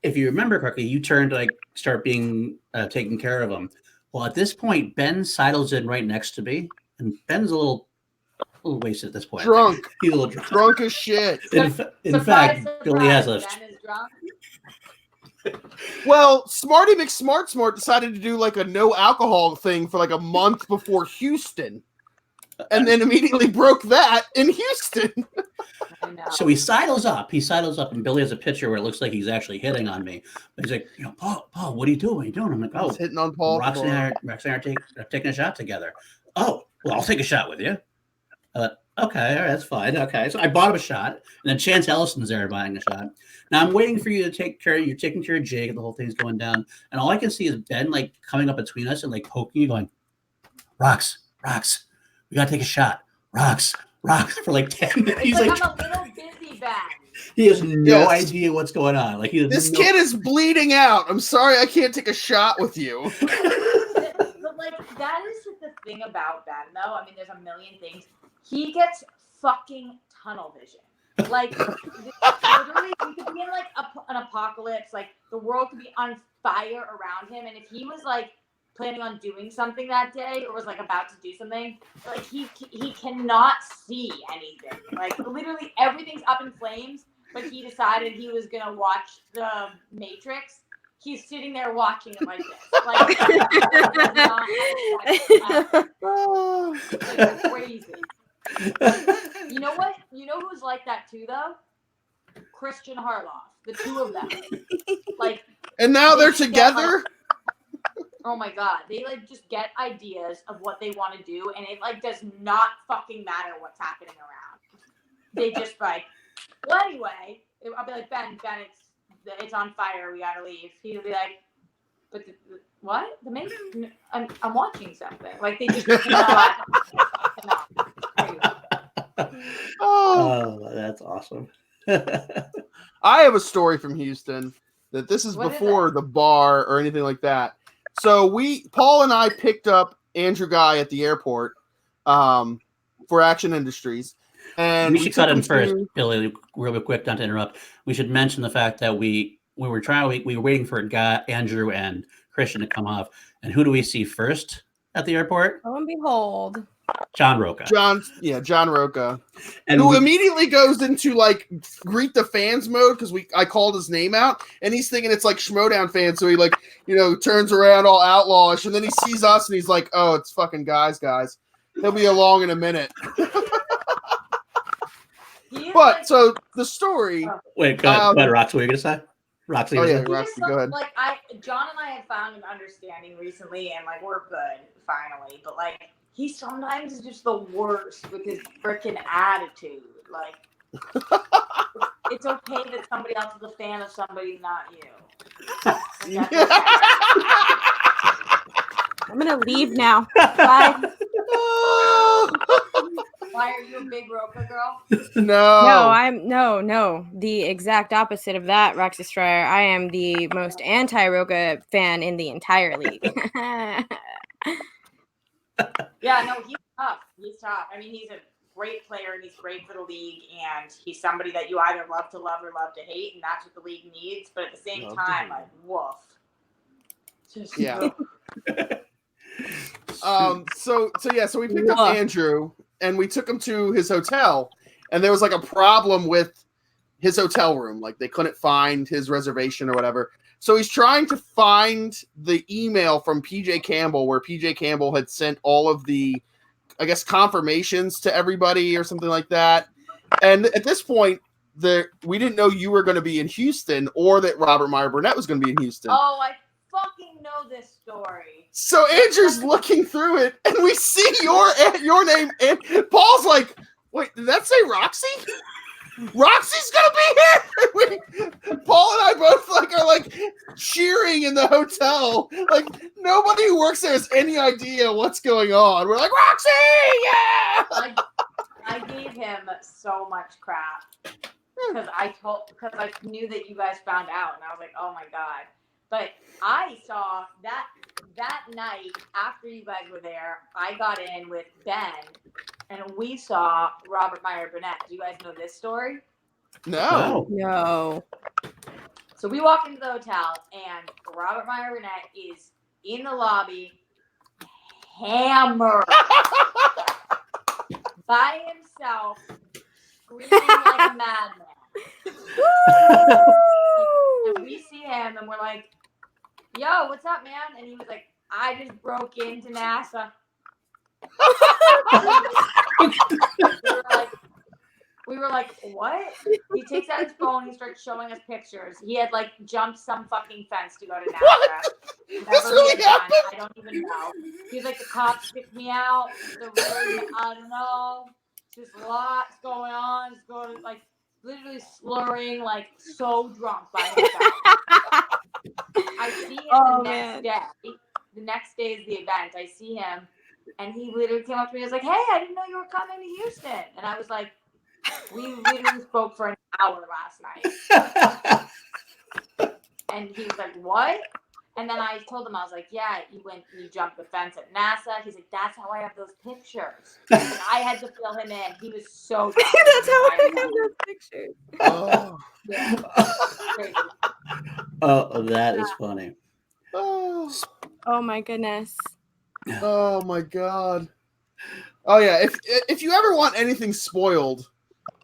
if you remember correctly, you turned to like start being taken care of him. Well, at this point, Ben sidles in right next to me, and Ben's a little wasted at this point. Drunk. He's a little drunk. Drunk as shit. In fact, Billy has a. Ben is drunk. Well, Smarty McSmart decided to do like a no alcohol thing for like a month before Houston, and then immediately broke that in Houston. So he sidles up. And Billy has a picture where it looks like he's actually hitting on me. But he's like, Paul, what are you doing? What are you doing? I'm like, He's hitting on Paul. Roxy and I are taking a shot together. Oh, well, I'll take a shot with you. Okay, all right, that's fine. Okay, so I bought him a shot, and then Chance Ellison's there buying a shot. Now I'm waiting for you to take care. You're taking care of Jake, and the whole thing's going down. And all I can see is Ben like coming up between us and like poking you, going, "Rox, we gotta take a shot. Rox, for like 10 minutes." He's like, I'm a little busy, Ben. he has no idea what's going on. Like this kid is bleeding out. I'm sorry, I can't take a shot with you. But like that is the thing about Ben, though. I mean, there's a million things. He gets fucking tunnel vision. Like literally, we could be in like an apocalypse. Like the world could be on fire around him, and if he was like planning on doing something that day or was like about to do something, like he cannot see anything. Like literally everything's up in flames, but he decided he was gonna watch the Matrix. He's sitting there watching it like this. Like, it's crazy. You know what? You know who's like that too, though? Christian Harloff. The two of them. Like, and now they're together? Oh my God. They like just get ideas of what they want to do, and it like does not fucking matter what's happening around. They just like, well, anyway, I'll be like, Ben, it's on fire. We gotta leave. He'll be like, but what? The main? I'm watching something. Like they just cannot. Oh, that's awesome. I have a story from Houston that this is before the bar or anything like that. So Paul and I picked up Andrew Guy at the airport for Action Industries. And we should cut in first, Billy, real quick, not to interrupt. We should mention the fact that we were waiting for Andrew and Christian to come off. And who do we see first at the airport? Lo and behold, John Roca. John Roca. And who immediately goes into like greet the fans mode because I called his name out and he's thinking it's like Schmoedown fans, so he like, turns around all outlawish and then he sees us and he's like, oh, it's fucking guys. He'll be along in a minute. But so the story. Wait, go ahead, Rox. What were you gonna say? Roxy. Oh yeah, Roxy, go ahead. Like John and I have found an understanding recently, and like we're good finally. But like he sometimes is just the worst with his freaking attitude. Like it's okay that somebody else is a fan of somebody, not you. Like, okay. I'm gonna leave now. Bye. Why are you a big Roca girl? No. The exact opposite of that, Roxy Striar. I am the most anti-Roca fan in the entire league. Yeah, no, he's tough. I mean, he's a great player and he's great for the league, and he's somebody that you either love to love or love to hate, and that's what the league needs. But at the same time, like, woof. Just yeah. So we picked up Andrew and we took him to his hotel, and there was like a problem with his hotel room. Like they couldn't find his reservation or whatever. So he's trying to find the email from PJ Campbell where PJ Campbell had sent all of the, I guess, confirmations to everybody or something like that. And at this point, we didn't know you were going to be in Houston or that Robert Meyer Burnett was going to be in Houston. Oh, I fucking know this story. So Andrew's looking through it, and we see your name, and Paul's like, "Wait, did that say Roxy? Roxy's gonna be here!" Paul and I both are cheering in the hotel. Like nobody who works there has any idea what's going on. We're like, "Roxy, yeah!" I gave him so much crap because I knew that you guys found out, and I was like, "Oh my God." But I saw that night after you guys were there, I got in with Ben, and we saw Robert Meyer Burnett. Do you guys know this story? No. So we walk into the hotel, and Robert Meyer Burnett is in the lobby, hammered, by himself, screaming like a madman. And we see him, and we're like, "Yo, what's up, man?" And he was like, "I just broke into NASA." we were like, "What?" He takes out his phone, he starts showing us pictures. He had jumped some fucking fence to go to NASA. What? This really happened? I don't even know. He's like, "The cops picked me out. I don't know." Just lots going on. Just going like literally slurring, like so drunk by himself. I see him next day. The next day is the event. I see him, and he literally came up to me and was like, "Hey, I didn't know you were coming to Houston." And I was like, "We literally spoke for an hour last night." And he was like, "What?" And then I told him, I was like, "Yeah, you jumped the fence at NASA." He's like, "That's how I have those pictures." And I had to fill him in. He was so drunk. That's how I have those pictures. Oh, Yeah. Crazy. Oh, that is funny. oh, Oh my goodness. oh my God. Oh yeah. If you ever want anything spoiled,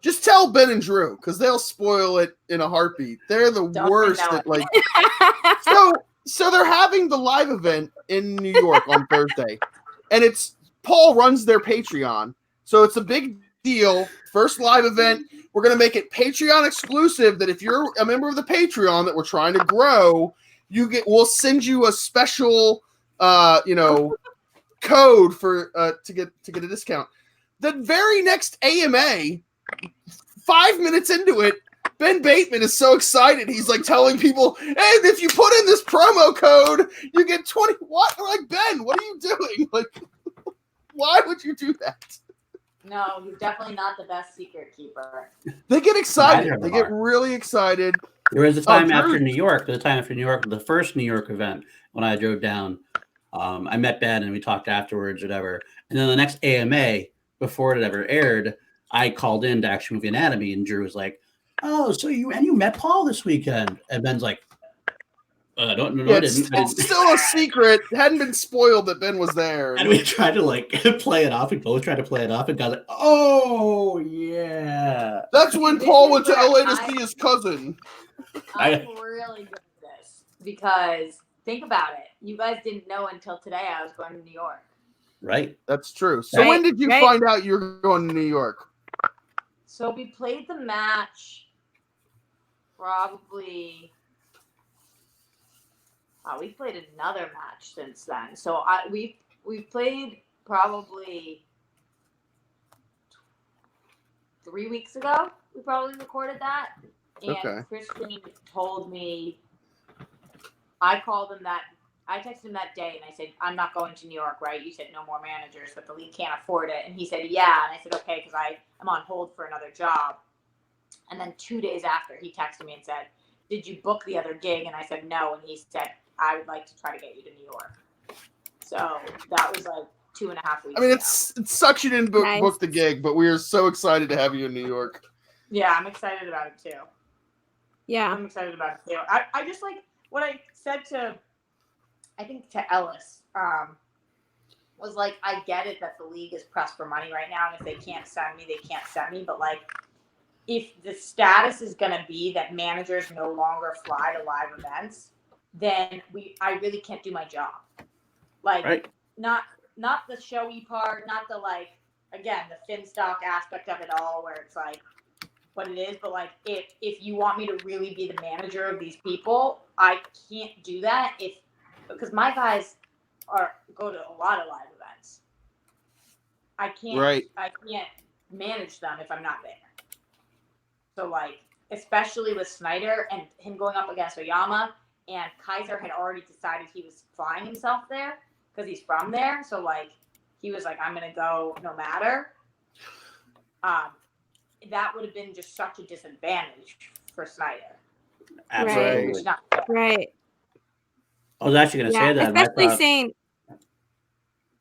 just tell Ben and Drew because they'll spoil it in a heartbeat. They're the worst at like. So they're having the live event in New York on Thursday, and it's Paul runs their Patreon, so it's a big deal. First live event. We're gonna make it Patreon exclusive. That if you're a member of the Patreon that we're trying to grow, we'll send you a special, code for to get a discount. The very next AMA, 5 minutes into it, Ben Bateman is so excited. He's like telling people, "Hey, if you put in this promo code, you get 20." What? They're like, Ben, what are you doing? Like, why would you do that? No, he's definitely not the best secret keeper. They get excited. They get really excited. There was a time after New York. The first New York event when I drove down. I met Ben and we talked afterwards, whatever. And then the next AMA, before it ever aired, I called in to Action Movie Anatomy, and Drew was like, "Oh, so you met Paul this weekend?" And Ben's like, "I don't know. I didn't." It's still a secret. It hadn't been spoiled that Ben was there. And we tried to like play it off. We both tried to play it off, and got like, "Oh yeah." That's when Paul went to LA to see his cousin. I'm really good at this because think about it. You guys didn't know until today I was going to New York. Right. That's true. So when did you find out you were going to New York? So we played the match probably. We played another match since then. So we played probably 3 weeks ago. We probably recorded that. And Christian told me, I texted him that day and I said, "I'm not going to New York, right? You said no more managers, but the league can't afford it." And he said, "Yeah." And I said, "Okay," because I'm on hold for another job. And then 2 days after, he texted me and said, "Did you book the other gig?" And I said, "No." And he said, "I would like to try to get you to New York." So that was like 2.5 weeks ago. It sucks you didn't book the gig, but we are so excited to have you in New York. Yeah, I'm excited about it too. Yeah. I'm excited about it too. I just like what I said to Ellis, was like, I get it that the league is pressed for money right now, and if they can't send me, they can't send me. But like, if the status is going to be that managers no longer fly to live events, then I really can't do my job. Like, not the showy part, not the like, again, the Finstock aspect of it all, where it's like what it is, but like if you want me to really be the manager of these people, I can't do that because my guys go to a lot of live events. I can't manage them if I'm not there. So like, especially with Snyder and him going up against Oyama, and Kaiser had already decided he was flying himself there because he's from there. So like, he was like, "I'm gonna go no matter." That would have been just such a disadvantage for Snyder. Absolutely. Right. I was actually going to say that. Especially saying.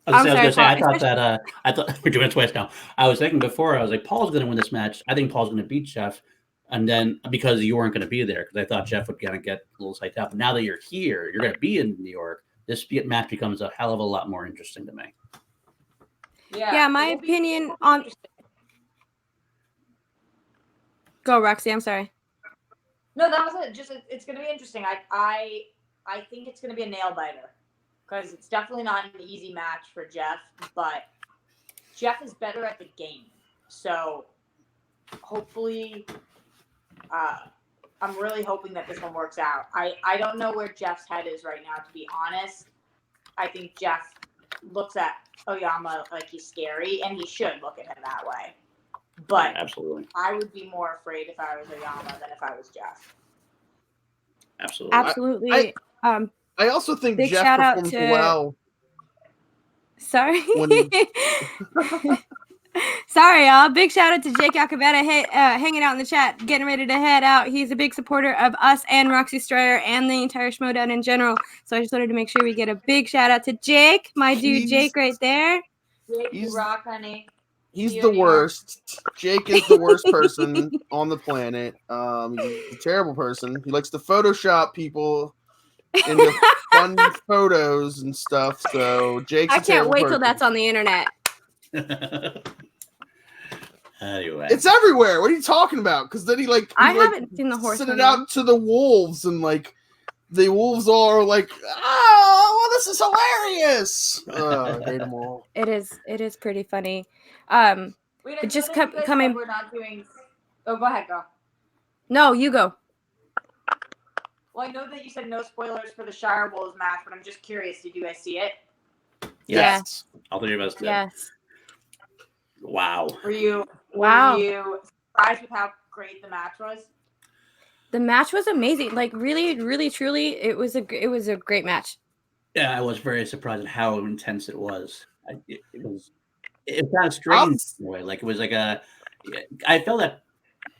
I thought we're doing it twice now. I was thinking before, I was like, Paul's going to win this match. I think Paul's going to beat Jeff. And then because you weren't going to be there, because I thought Jeff would kind of get a little psyched out. But now that you're here, you're going to be in New York. This match becomes a hell of a lot more interesting to me. Yeah, my opinion on. Go, Roxy. I'm sorry. No, that was it. Just it's going to be interesting. I think it's going to be a nail biter because it's definitely not an easy match for Jeff, but Jeff is better at the game. So hopefully, I'm really hoping that this one works out. I don't know where Jeff's head is right now, to be honest. I think Jeff looks at Oyama like he's scary, and he should look at him that way. But absolutely, I would be more afraid if I was Oyama than if I was Jeff. Absolutely. I also think big Jeff shout out performs to- well. Sorry. When Sorry, y'all. Big shout out to Jake Acabetta hanging out in the chat, getting ready to head out. He's a big supporter of us and Roxy Striar and the entire Schmoedown in general. So I just wanted to make sure we get a big shout out to Jake, my dude Jake right there. Jake, you rock, honey. He's the worst. Jake is the worst person on the planet. He's a terrible person. He likes to Photoshop people into fun photos and stuff. So Jake's I a terrible can't wait person. till that's on the internet. Anyway, it's everywhere. What are you talking about? Because then he haven't seen the horse. Sent it out to the wolves, and like the wolves all are like, "Oh, well, this is hilarious." I hate them all. It is pretty funny. Wait, it just kept coming. We're not doing. Oh, go ahead, go. No, you go. Well, I know that you said no spoilers for the Shire Wolves match, but I'm just curious. Did you guys see it? Yes. All three of us did. Yes. Wow. Were you surprised with how great the match was? The match was amazing. Like really, really, truly, it was a great match. Yeah, I was very surprised at how intense it was. It was kind of strange in a way. Like it was like I felt that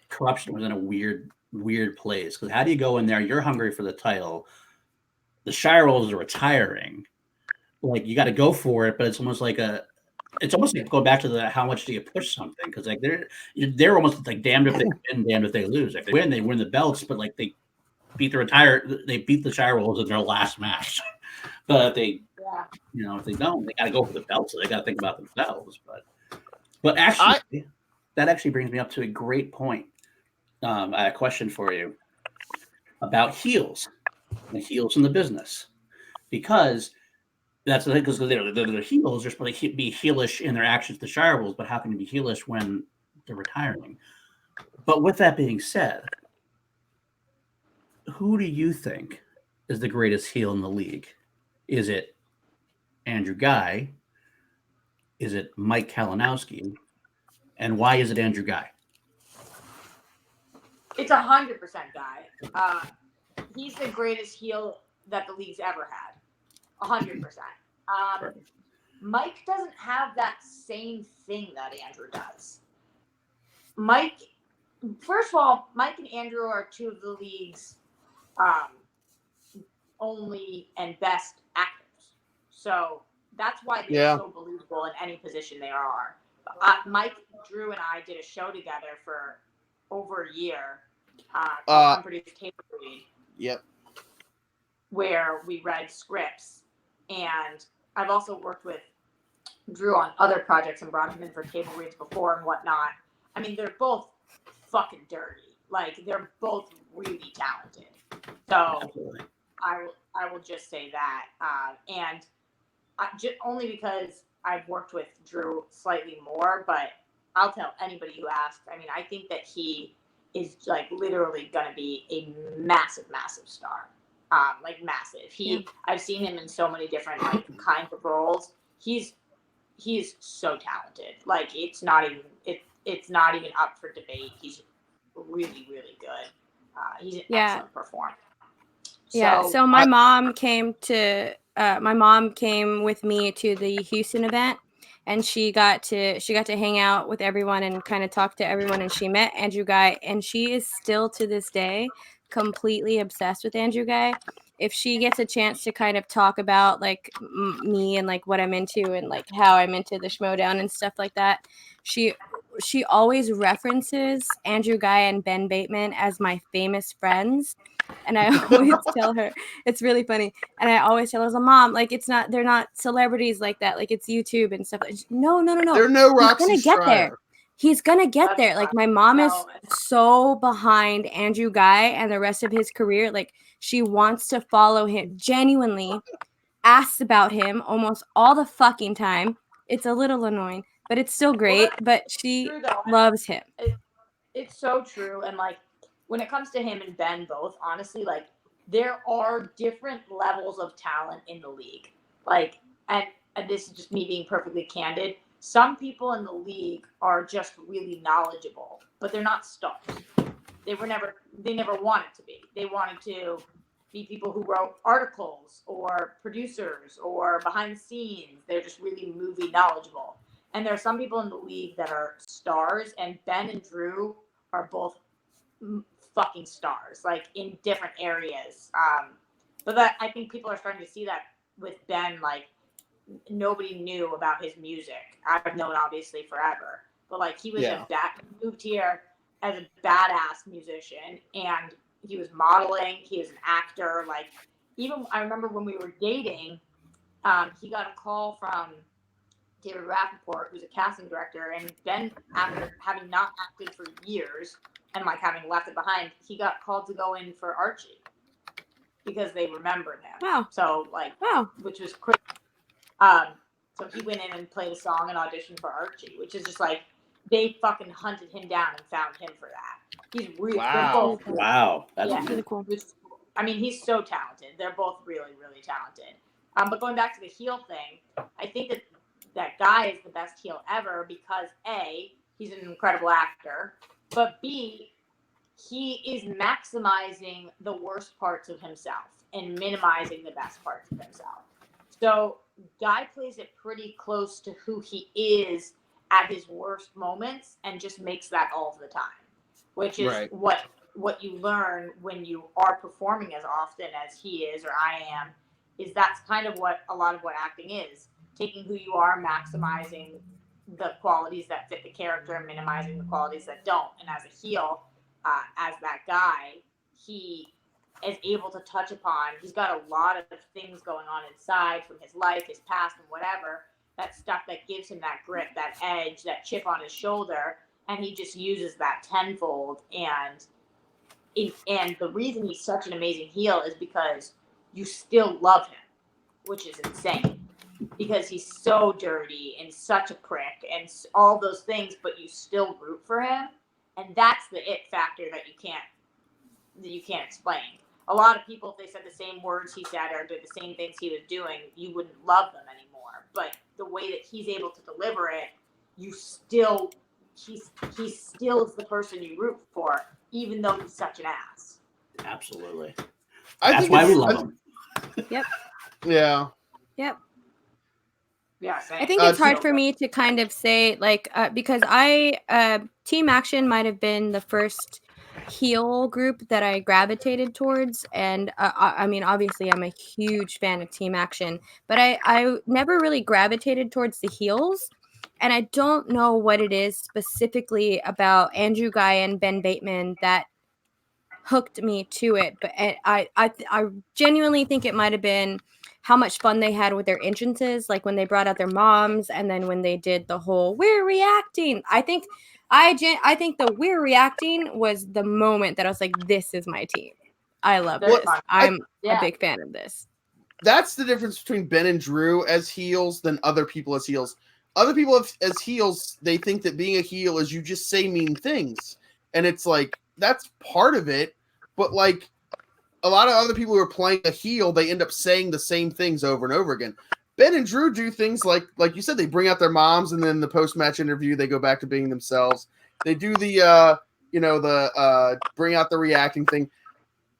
corruption was in a weird place, because how do you go in there? You're hungry for the title. The Shire Wolves are retiring. Like you got to go for it, but it's almost like going back to the how much do you push something, because like they're almost like damned if they win, damned if they lose. If they win the belts, but like they beat the Shire Wolves in their last match. But if they don't, they got to go for the belts, so they got to think about themselves. But actually, that actually brings me up to a great point. I have a question for you about heels, the heels in the business, because that's the thing, because they're heels. They're supposed to be heelish in their actions to Shire Wolves, but how can you be heelish when they're retiring? But with that being said, who do you think is the greatest heel in the league? Is it Andrew Guy? Is it Mike Kalinowski? And why is it Andrew Guy? It's 100% Guy. He's the greatest heel that the league's ever had. 100%. Mike doesn't have that same thing that Andrew does. First of all, Mike and Andrew are two of the league's only and best actors. So that's why they're so believable in any position they are. Mike, Drew, and I did a show together for over a year called Unproduced Table Read. Yep. Where we read scripts. And I've also worked with Drew on other projects and brought him in for table reads before and whatnot. I mean, they're both fucking dirty. Like, they're both really talented. So I will just say that. Only because I've worked with Drew slightly more, but I'll tell anybody who asks. I mean, I think that he is like literally going to be a massive, massive star. Like massive. I've seen him in so many different like kinds of roles. He's so talented. Like it's not even up for debate. He's really, really good. He's an excellent performer. So my mom came with me to the Houston event, and she got to hang out with everyone and kind of talk to everyone, and she met Andrew Guy, and she is still to this day completely obsessed with Andrew Guy. If she gets a chance to kind of talk about like me and like what I'm into and like how I'm into the Schmoedown and stuff like that, she always references Andrew Guy and Ben Bateman as my famous friends. And I always tell her, it's really funny. And I always tell her, Mom, like they're not celebrities like that. Like it's YouTube and stuff. No. They're no Roxy He's gonna get there. Striar. He's gonna get there. Like my mom is so behind Andrew Guy and the rest of his career. Like she wants to follow him. Genuinely asks about him almost all the fucking time. It's a little annoying, but it's still great. But she loves him. It's so true. And like when it comes to him and Ben both, honestly, like there are different levels of talent in the league. Like, and this is just me being perfectly candid. some people in the league are just really knowledgeable, but they're not stars. They never wanted to be. They wanted to be people who wrote articles or producers or behind the scenes. They're just really movie knowledgeable. And there are some people in the league that are stars, and Ben and Drew are both fucking stars, like in different areas. But that, I think people are starting to see that with Ben. Like, nobody knew about his music. I've known obviously forever, but like he was moved here as a badass musician, and he was modeling. He was an actor. Like, even I remember when we were dating, he got a call from David Rappaport, who's a casting director, and Ben, after having not acted for years and like having left it behind, he got called to go in for Archie because they remembered him. Wow. So like, which was crazy. So he went in and played a song and auditioned for Archie, which is just like, they fucking hunted him down and found him for that. He's really Wow. Wow. That's really cool. I mean, he's so talented. They're both really, really talented. But going back to the heel thing, I think that guy is the best heel ever because A, he's an incredible actor, but B, he is maximizing the worst parts of himself and minimizing the best parts of himself. So Guy plays it pretty close to who he is at his worst moments and just makes that all the time, which is what you learn when you are performing as often as he is or I am, is that's kind of what a lot of what acting is, taking who you are, maximizing the qualities that fit the character and minimizing the qualities that don't. And as a heel, as that guy, he is able to touch upon, he's got a lot of things going on inside from his life, his past, and whatever, that stuff that gives him that grit, that edge, that chip on his shoulder, and he just uses that tenfold. And the reason he's such an amazing heel is because you still love him, which is insane, because he's so dirty and such a prick and all those things, but you still root for him, and that's the it factor that you can't explain. A lot of people, if they said the same words he said or did the same things he was doing, you wouldn't love them anymore. But the way that he's able to deliver it, he still is the person you root for, even though he's such an ass. Absolutely. That's why we love him. Yep. Yeah. Yep. Yeah, same. I think it's hard for me to kind of say, like, because Team Action might have been the first heel group that I gravitated towards, and I mean, obviously I'm a huge fan of Team Action, but I never really gravitated towards the heels, and I don't know what it is specifically about Andrew Guy and Ben Bateman that hooked me to it, but I genuinely think it might have been how much fun they had with their entrances, like when they brought out their moms, and then when they did the whole "we're reacting." I think the "we're reacting" was the moment that I was like, "This is my team. I love this. I'm a big fan of this." That's the difference between Ben and Drew as heels than other people as heels. Other people as heels, they think that being a heel is you just say mean things, and it's like that's part of it, but like a lot of other people who are playing a heel, they end up saying the same things over and over again. Ben and Drew do things like you said, they bring out their moms, and then the post-match interview, they go back to being themselves. They do the bring out the reacting thing.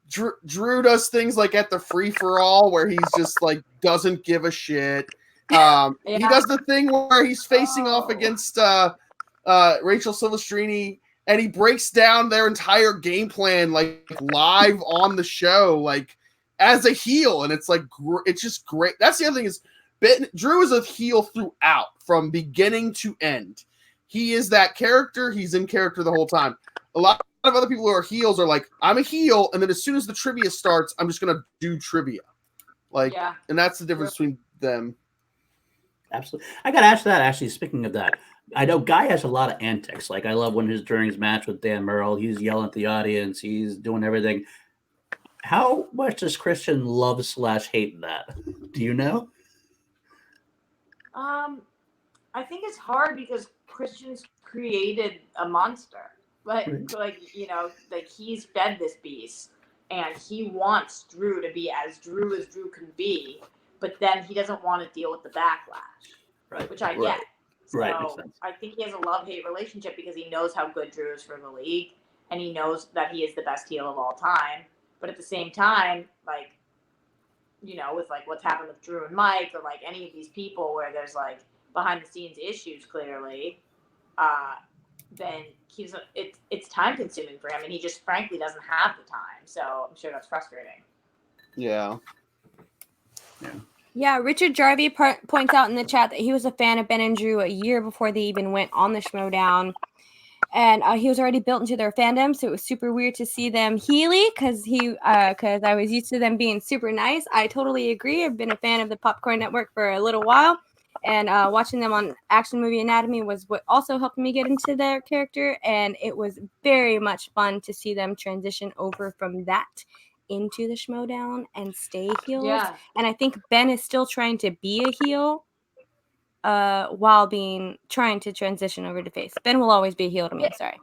Drew does things like at the free-for-all where he's just like doesn't give a shit. He does the thing where he's facing off against Rachel Silvestrini, and he breaks down their entire game plan like live on the show, like as a heel, and it's like it's just great. That's the other thing is Drew is a heel throughout, from beginning to end. He is that character. He's in character the whole time. A lot of other people who are heels are like, I'm a heel, and then as soon as the trivia starts, I'm just gonna do trivia. And that's the difference between them. Absolutely. I got to ask that, actually, speaking of that. I know Guy has a lot of antics. Like, I love when during his match with Dan Murrell, he's yelling at the audience. He's doing everything. How much does Christian love / hate that? Do you know? I think it's hard because Christian's created a monster. Like he's fed this beast, and he wants Drew to be as Drew can be, but then he doesn't want to deal with the backlash, which I get. So Right, makes sense. I think he has a love-hate relationship because he knows how good Drew is for the league, and he knows that he is the best heel of all time. But at the same time, like, you know, with like what's happened with Drew and Mike, or like any of these people where there's like behind the scenes issues clearly, then it's time consuming for him, and he just frankly doesn't have the time. So I'm sure that's frustrating. Yeah. Yeah, Richard Jarvie points out in the chat that he was a fan of Ben and Drew a year before they even went on the Schmoedown. And he was already built into their fandom, so it was super weird to see them heely because I was used to them being super nice. I totally agree. I've been a fan of the Popcorn Network for a little while, and watching them on Action Movie Anatomy was what also helped me get into their character, and it was very much fun to see them transition over from that into the Schmoedown and stay heels. Yeah. And I think Ben is still trying to be a heel while trying to transition over to face. Ben will always be a heel to me. Sorry.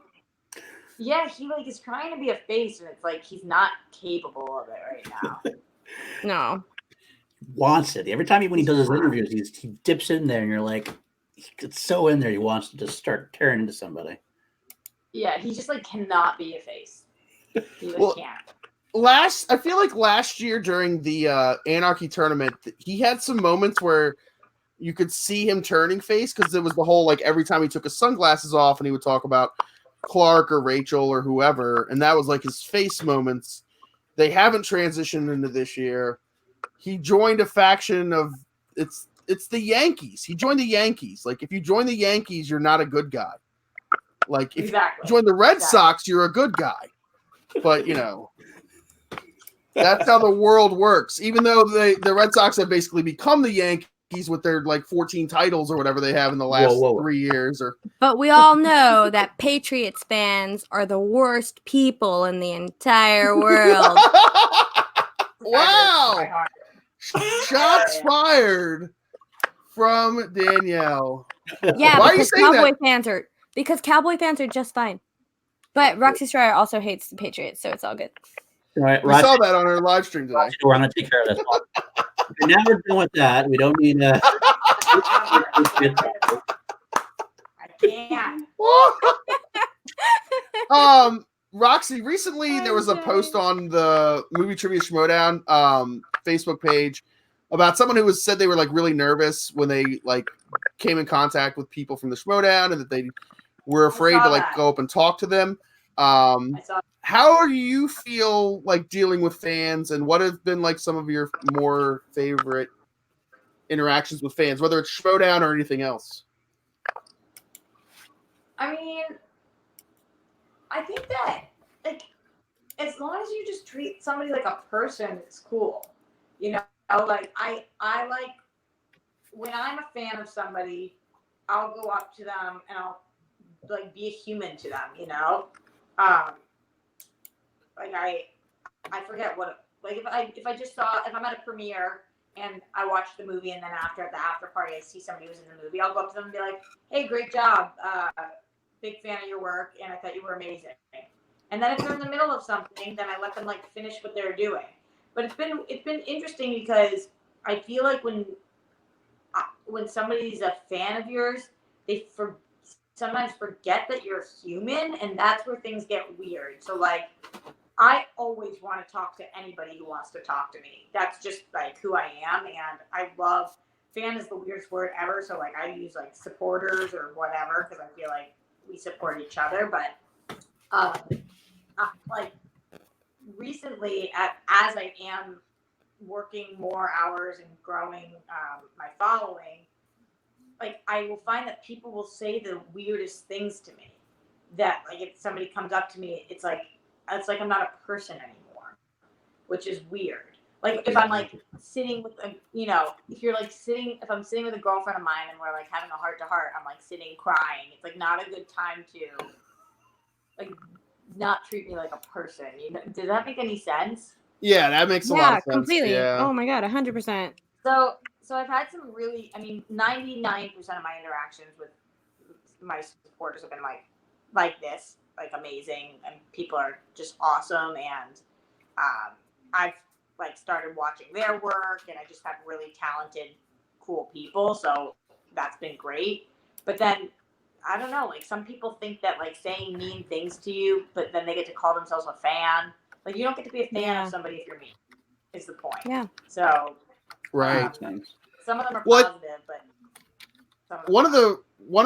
Yeah, he like is trying to be a face, and it's like he's not capable of it right now. No. Wants it every time when he does his interviews. He dips in there, and you're like, he gets so in there. He wants to just start tearing into somebody. Yeah, he just like cannot be a face. He like can't. I feel like last year during the Anarchy tournament, he had some moments where you could see him turning face because it was the whole like every time he took his sunglasses off and he would talk about Clark or Rachel or whoever, and that was like his face moments. They haven't transitioned into this year. He joined a faction of it's the Yankees. He joined the Yankees. Like if you join the Yankees, you're not a good guy. Like if you join the Red Sox, you're a good guy. But you know. That's how the world works. Even though the Red Sox have basically become the Yankees with their like 14 titles or whatever they have in the last 3 years. But we all know that Patriots fans are the worst people in the entire world. Wow! Shots fired from Danielle. Yeah, why are you saying because Cowboy fans are just fine. But Roxy Striar also hates the Patriots, so it's all good. Right, we saw that on our live stream today. We're going to take care of this. Now we're done with that. We don't need I can't. Roxy, recently there was a post on the Movie Trivia Schmoedown Facebook page about someone who said they were like really nervous when they like came in contact with people from the Schmoedown and that they were afraid to like go up and talk to them. How do you feel like dealing with fans, and what have been like some of your more favorite interactions with fans, whether it's Schmoedown or anything else? I mean, I think that like as long as you just treat somebody like a person, it's cool. You know, like I like when I'm a fan of somebody, I'll go up to them and I'll like be a human to them, you know? Like I forget what, like if I'm at a premiere and I watch the movie and then at the after party I see somebody who's in the movie, I'll go up to them and be like, hey, great job. Big fan of your work and I thought you were amazing. And then if they're in the middle of something, then I let them like finish what they're doing. But it's been interesting because I feel like when somebody's a fan of yours, they sometimes forget that you're human, and that's where things get weird. So like I always want to talk to anybody who wants to talk to me. That's just like who I am, and I love fan is the weirdest word ever. So like I use like supporters or whatever because I feel like we support each other. But like recently, as I am working more hours and growing my following, like I will find that people will say the weirdest things to me. That like if somebody comes up to me, it's like I'm not a person anymore, which is weird. Like if I'm like sitting with if I'm sitting with a girlfriend of mine and we're like having a heart to heart, I'm like sitting crying. It's like not a good time to like not treat me like a person. You know, does that make any sense? Yeah, that makes a lot of sense. Completely. Yeah. Oh my god, 100%. So I've had some really, 99% of my interactions with my supporters have been like this, like amazing, and people are just awesome, and I've like started watching their work, and I just have really talented, cool people, so that's been great. But then I don't know, like some people think that like saying mean things to you, but then they get to call themselves a fan. Like you don't get to be a fan of somebody if you're mean. Is the point? Yeah. So right. Some of them are positive, but one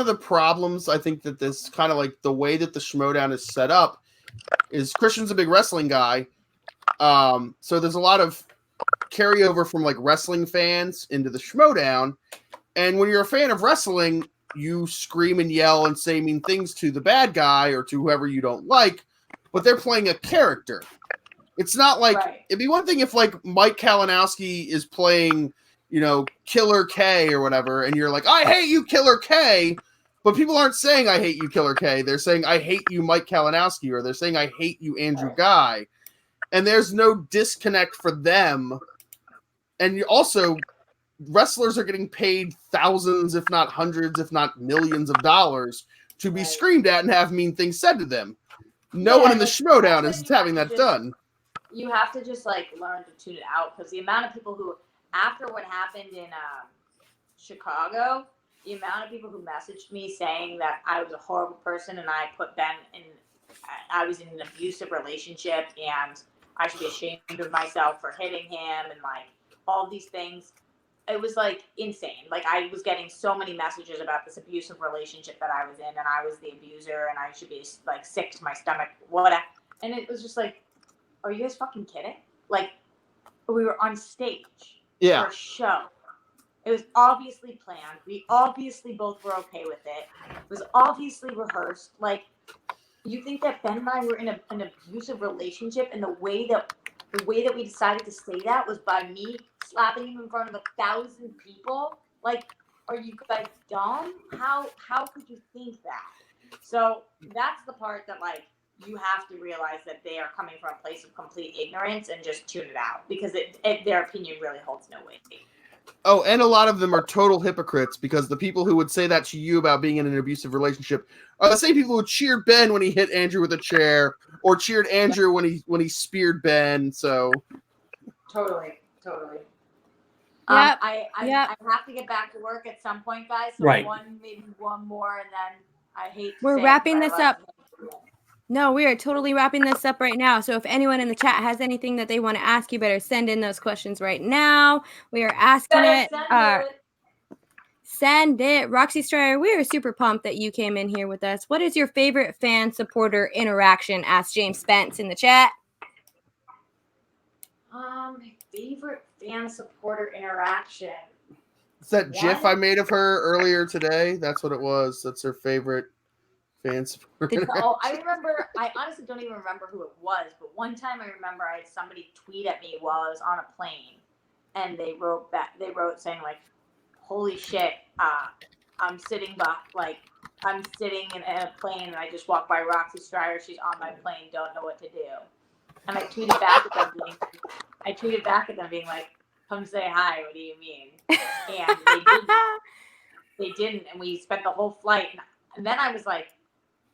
of the problems I think that this kind of like the way that the Schmoedown is set up is Christian's a big wrestling guy. So there's a lot of carryover from like wrestling fans into the Schmoedown. And when you're a fan of wrestling, you scream and yell and say mean things to the bad guy or to whoever you don't like, but they're playing a character. It's not like it'd be one thing if like Mike Kalinowski is playing, you know, Killer K or whatever, and you're like, I hate you, Killer K. But people aren't saying I hate you, Killer K. They're saying I hate you, Mike Kalinowski, or they're saying I hate you, Andrew Guy. And there's no disconnect for them. And also, wrestlers are getting paid thousands, if not hundreds, if not millions of dollars to be screamed at and have mean things said to them. No one in the Schmoedown is having that done. You have to just like learn to tune it out because the amount of people who, after what happened in Chicago, the amount of people who messaged me saying that I was a horrible person and I put Ben in, I was in an abusive relationship and I should be ashamed of myself for hitting him and like all these things. It was like insane. Like I was getting so many messages about this abusive relationship that I was in and I was the abuser and I should be like sick to my stomach, whatever. And it was just like, are you guys fucking kidding? Like we were on stage for a show. It was obviously planned. We obviously both were okay with it. It was obviously rehearsed. Like you think that Ben and I were in an abusive relationship and the way that we decided to say that was by me slapping him in front of 1,000 people. Like, are you guys dumb? How could you think that? So that's the part that like you have to realize that they are coming from a place of complete ignorance and just tune it out because their opinion really holds no weight. Oh, and a lot of them are total hypocrites because the people who would say that to you about being in an abusive relationship are the same people who cheered Ben when he hit Andrew with a chair or cheered Andrew when he speared Ben. So totally. Yeah. I have to get back to work at some point, guys. So maybe one more, and then I hate. We're wrapping this up. No, we are totally wrapping this up right now. So if anyone in the chat has anything that they want to ask, you better send in those questions right now. We are asking it. Send it. Roxy Striar, we are super pumped that you came in here with us. What is your favorite fan-supporter interaction? Asked James Spence in the chat. My favorite fan-supporter interaction. It's that GIF I made of her earlier today. That's what it was. That's her favorite fan supporter. I remember. I honestly don't even remember who it was, but one time I remember I had somebody tweet at me while I was on a plane, and they wrote saying like, "Holy shit, I'm sitting in a plane and I just walked by Roxy Striar. She's on my plane. Don't know what to do." And I tweeted back at them being like, "Come say hi. What do you mean?" And they didn't. And we spent the whole flight. And then I was like,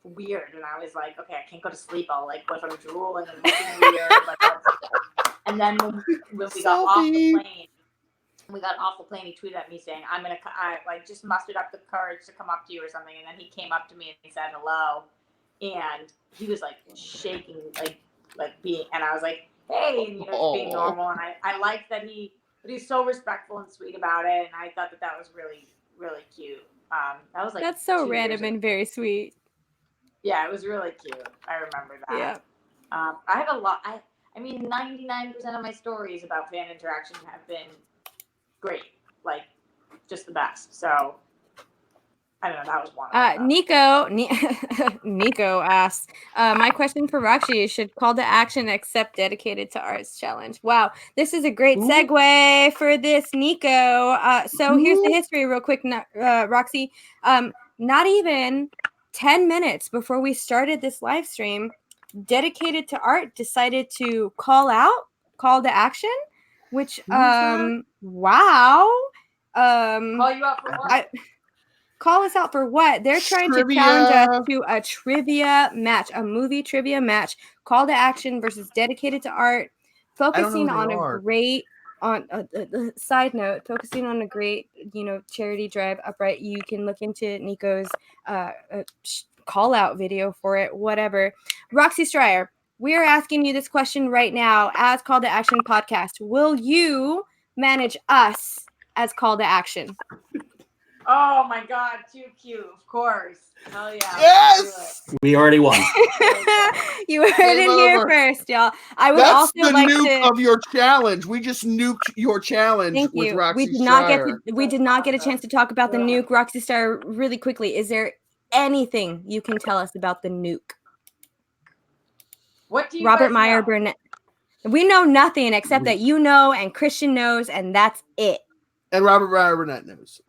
weird. And I was like, okay, I can't go to sleep. I'll like, what if I'm drooling and looking weird? And then when we got off the plane, he tweeted at me saying, I like just mustered up the courage to come up to you or something. And then he came up to me and he said hello. And he was like shaking, and I was like, hey, and, being normal. And I liked that he's so respectful and sweet about it. And I thought that was really, really cute. That was like, that's so random and very sweet. Yeah, it was really cute. I remember that. Yeah. I have a lot. I mean, 99% of my stories about fan interaction have been great. Like, just the best. So, I don't know. That was one of them. Nico asks, my question for Roxy, should call to action accept dedicated to arts challenge? Wow. This is a great segue for this, Nico. So here's the history real quick, Roxy. Not even 10 minutes before we started this live stream, dedicated to art decided to call to action, which, wow. Call you out for what? Call us out for what? They're trying to challenge us to a trivia match, a movie trivia match. Call to action versus dedicated to art, focusing on on a side note, focusing on a great, charity drive, Upright, you can look into Nico's call out video for it, whatever. Roxy Striar, we are asking you this question right now as Call to Action podcast. Will you manage us as Call to Action? Oh my God, too cute. Of course. Hell yeah. Yes! We already won. You heard it here first, y'all. I would That's also the like nuke to of your challenge. We just nuked your challenge thank with you. Roxy We did not Striar. get a chance to talk about the nuke. Roxy Striar, really quickly, is there anything you can tell us about the nuke? What do you Robert guys Meyer know? Burnett. We know nothing except that you know and Christian knows, and that's it. And Robert Meyer Burnett knows.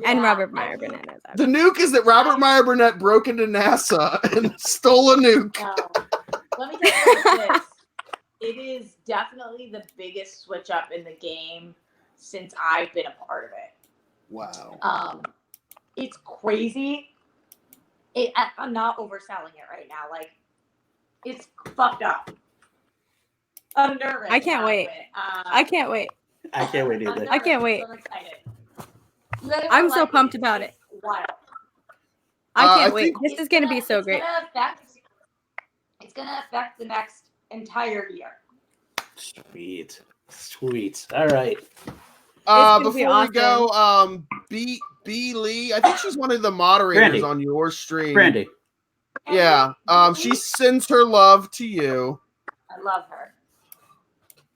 And Robert Meyer Burnett knows. The nuke is that Robert Meyer Burnett broke into NASA and stole a nuke. Let me tell you this. It is definitely the biggest switch up in the game since I've been a part of it. Wow. It's crazy. I'm not overselling it right now. Like, it's fucked up. I'm nervous. I can't wait. I can't wait. I can't wait either. I can't wait. I'm excited. I'm so pumped about it. Wild. I can't wait. This is going to be so great. It's going to affect the next entire year. Sweet. All right. Before we go, B Lee, I think she's one of the moderators on your stream. Brandy. Yeah. She sends her love to you. I love her.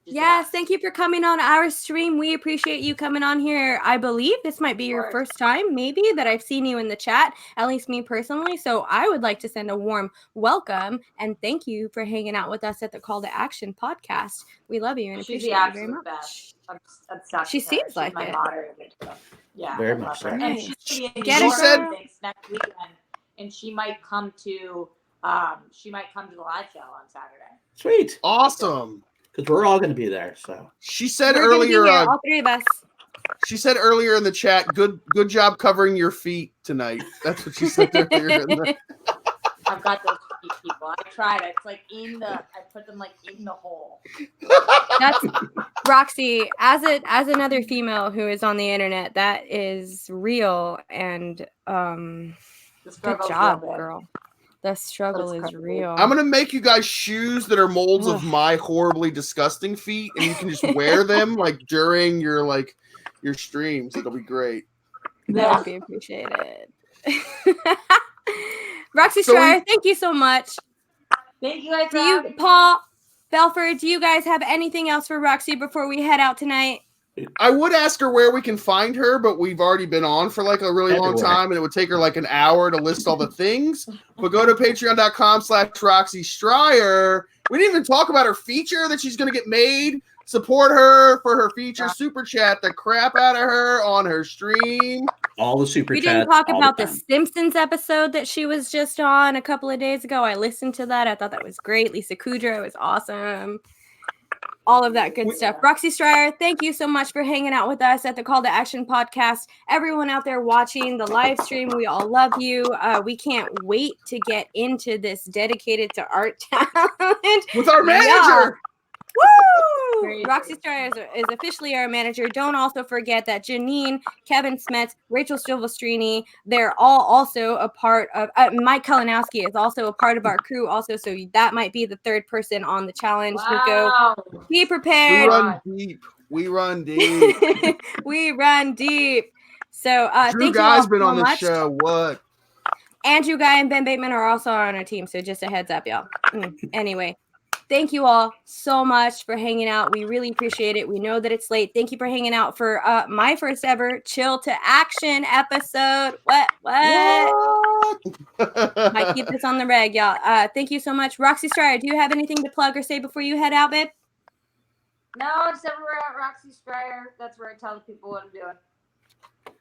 Yes, thank you for coming on our stream. We appreciate you coming on here. I believe this might be your first time, maybe, that I've seen you in the chat, at least me personally. So I would like to send a warm welcome and thank you for hanging out with us at the Call to Action podcast. We love you and appreciate you very much. Best. I'm obsessed she with her. seems She's like my it. moderator. Yeah, very I much love so. her. And she's going to be Get in it, New York girl. next weekend, and she might come to the live show on Saturday. Sweet. Awesome. Because we're all going to be there. So she said We're earlier, all three of us. She said earlier in the chat, "Good job covering your feet tonight." That's what she said earlier. I've got those feet, people. I tried it. It's like I put them like in the hole. That's Roxy. As another female who is on the internet, that is real. And good job, girl. The struggle is real. I'm gonna make you guys shoes that are molds of my horribly disgusting feet, and you can just wear them like during your streams. It'll be great. That would be appreciated. Roxy Striar, thank you so much. Thank you guys. Do you, Paul, Belford, do you guys have anything else for Roxy before we head out tonight? I would ask her where we can find her, but we've already been on for like a really long time, and it would take her like an hour to list all the things. But go to patreon.com/Roxy Striar. We didn't even talk about her feature that she's going to get made. Support her for her feature. Super chat the crap out of her on her stream. All the super chats. We didn't talk about the Simpsons episode that she was just on a couple of days ago. I listened to that. I thought that was great. Lisa Kudrow was awesome. All of that good stuff. Roxy Striar, thank you so much for hanging out with us at the Call to Action podcast. Everyone out there watching the live stream, we all love you. We can't wait to get into this dedicated to art talent with our manager. Woo! Crazy. Roxy Striar is officially our manager. Don't also forget that Janine, Kevin Smets, Rachel Silvestrini, they're all also a part of Mike Kalinowski is also a part of our crew also, so that might be the third person on the challenge. Wow. Nico, be prepared. We run deep. We run deep. So Drew thank Guy's you all been so on this much. show. What? Andrew Guy and Ben Bateman are also on our team, so just a heads up, y'all. Anyway. Thank you all so much for hanging out. We really appreciate it. We know that it's late. Thank you for hanging out for my first ever Chill to Action episode. What? Might keep this on the reg, y'all. Thank you so much. Roxy Striar, do you have anything to plug or say before you head out, babe? No, just everywhere at Roxy Striar. That's where I tell the people what I'm doing.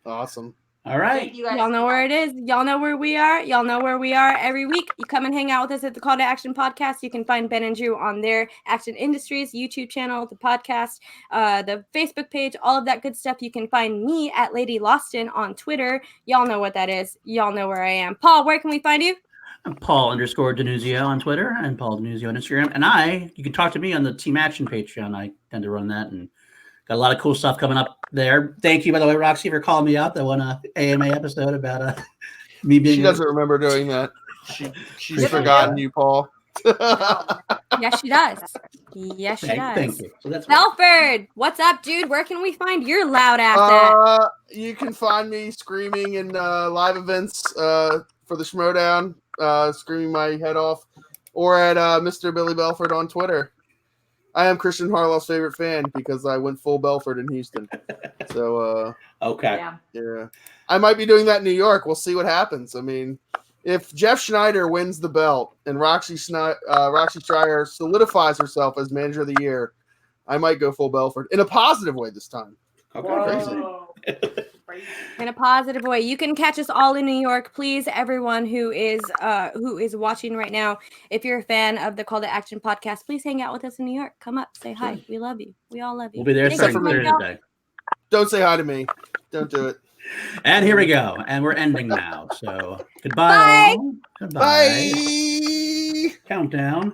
Awesome. All right. Thank you guys. Y'all know where it is. Y'all know where we are. Y'all know where we are every week. You come and hang out with us at the Call to Action podcast. You can find Ben and Drew on their Action Industries YouTube channel, the podcast, the Facebook page, all of that good stuff. You can find me at Lady Loston on Twitter. Y'all know what that is. Y'all know where I am. Paul, where can we find you? I'm Paul_Denuzio on Twitter and Paul Denuzio on Instagram. And you can talk to me on the Team Action Patreon. I tend to run that and Got a lot of cool stuff coming up there. Thank you, by the way, Roxy, for calling me out. That one AMA episode about me being. She doesn't remember doing that. She's Appreciate forgotten that. you, Paul. Yes, she does. Yes, she does. Thank you. So that's Belford, what's up, dude? Where can we find your loud ass at? You can find me screaming in live events for the Schmoedown, screaming my head off, or at Mr. Billy Belford on Twitter. I am Christian Harloff's favorite fan because I went full Belford in Houston. So okay. Yeah. I might be doing that in New York. We'll see what happens. I mean, if Jeff Schneider wins the belt and Roxy Striar solidifies herself as manager of the year, I might go full Belford in a positive way this time. Okay. In a positive way. You can catch us all in New York. Please, everyone who is watching right now, if you're a fan of the Call to Action podcast, please hang out with us in New York. Come up, say hi. We love you. We all love you. We'll be there Thank you starting so much, y'all. Thursday. Don't say hi to me. Don't do it. And here we go. And we're ending now. So goodbye. Bye. All. Goodbye. Bye. Countdown.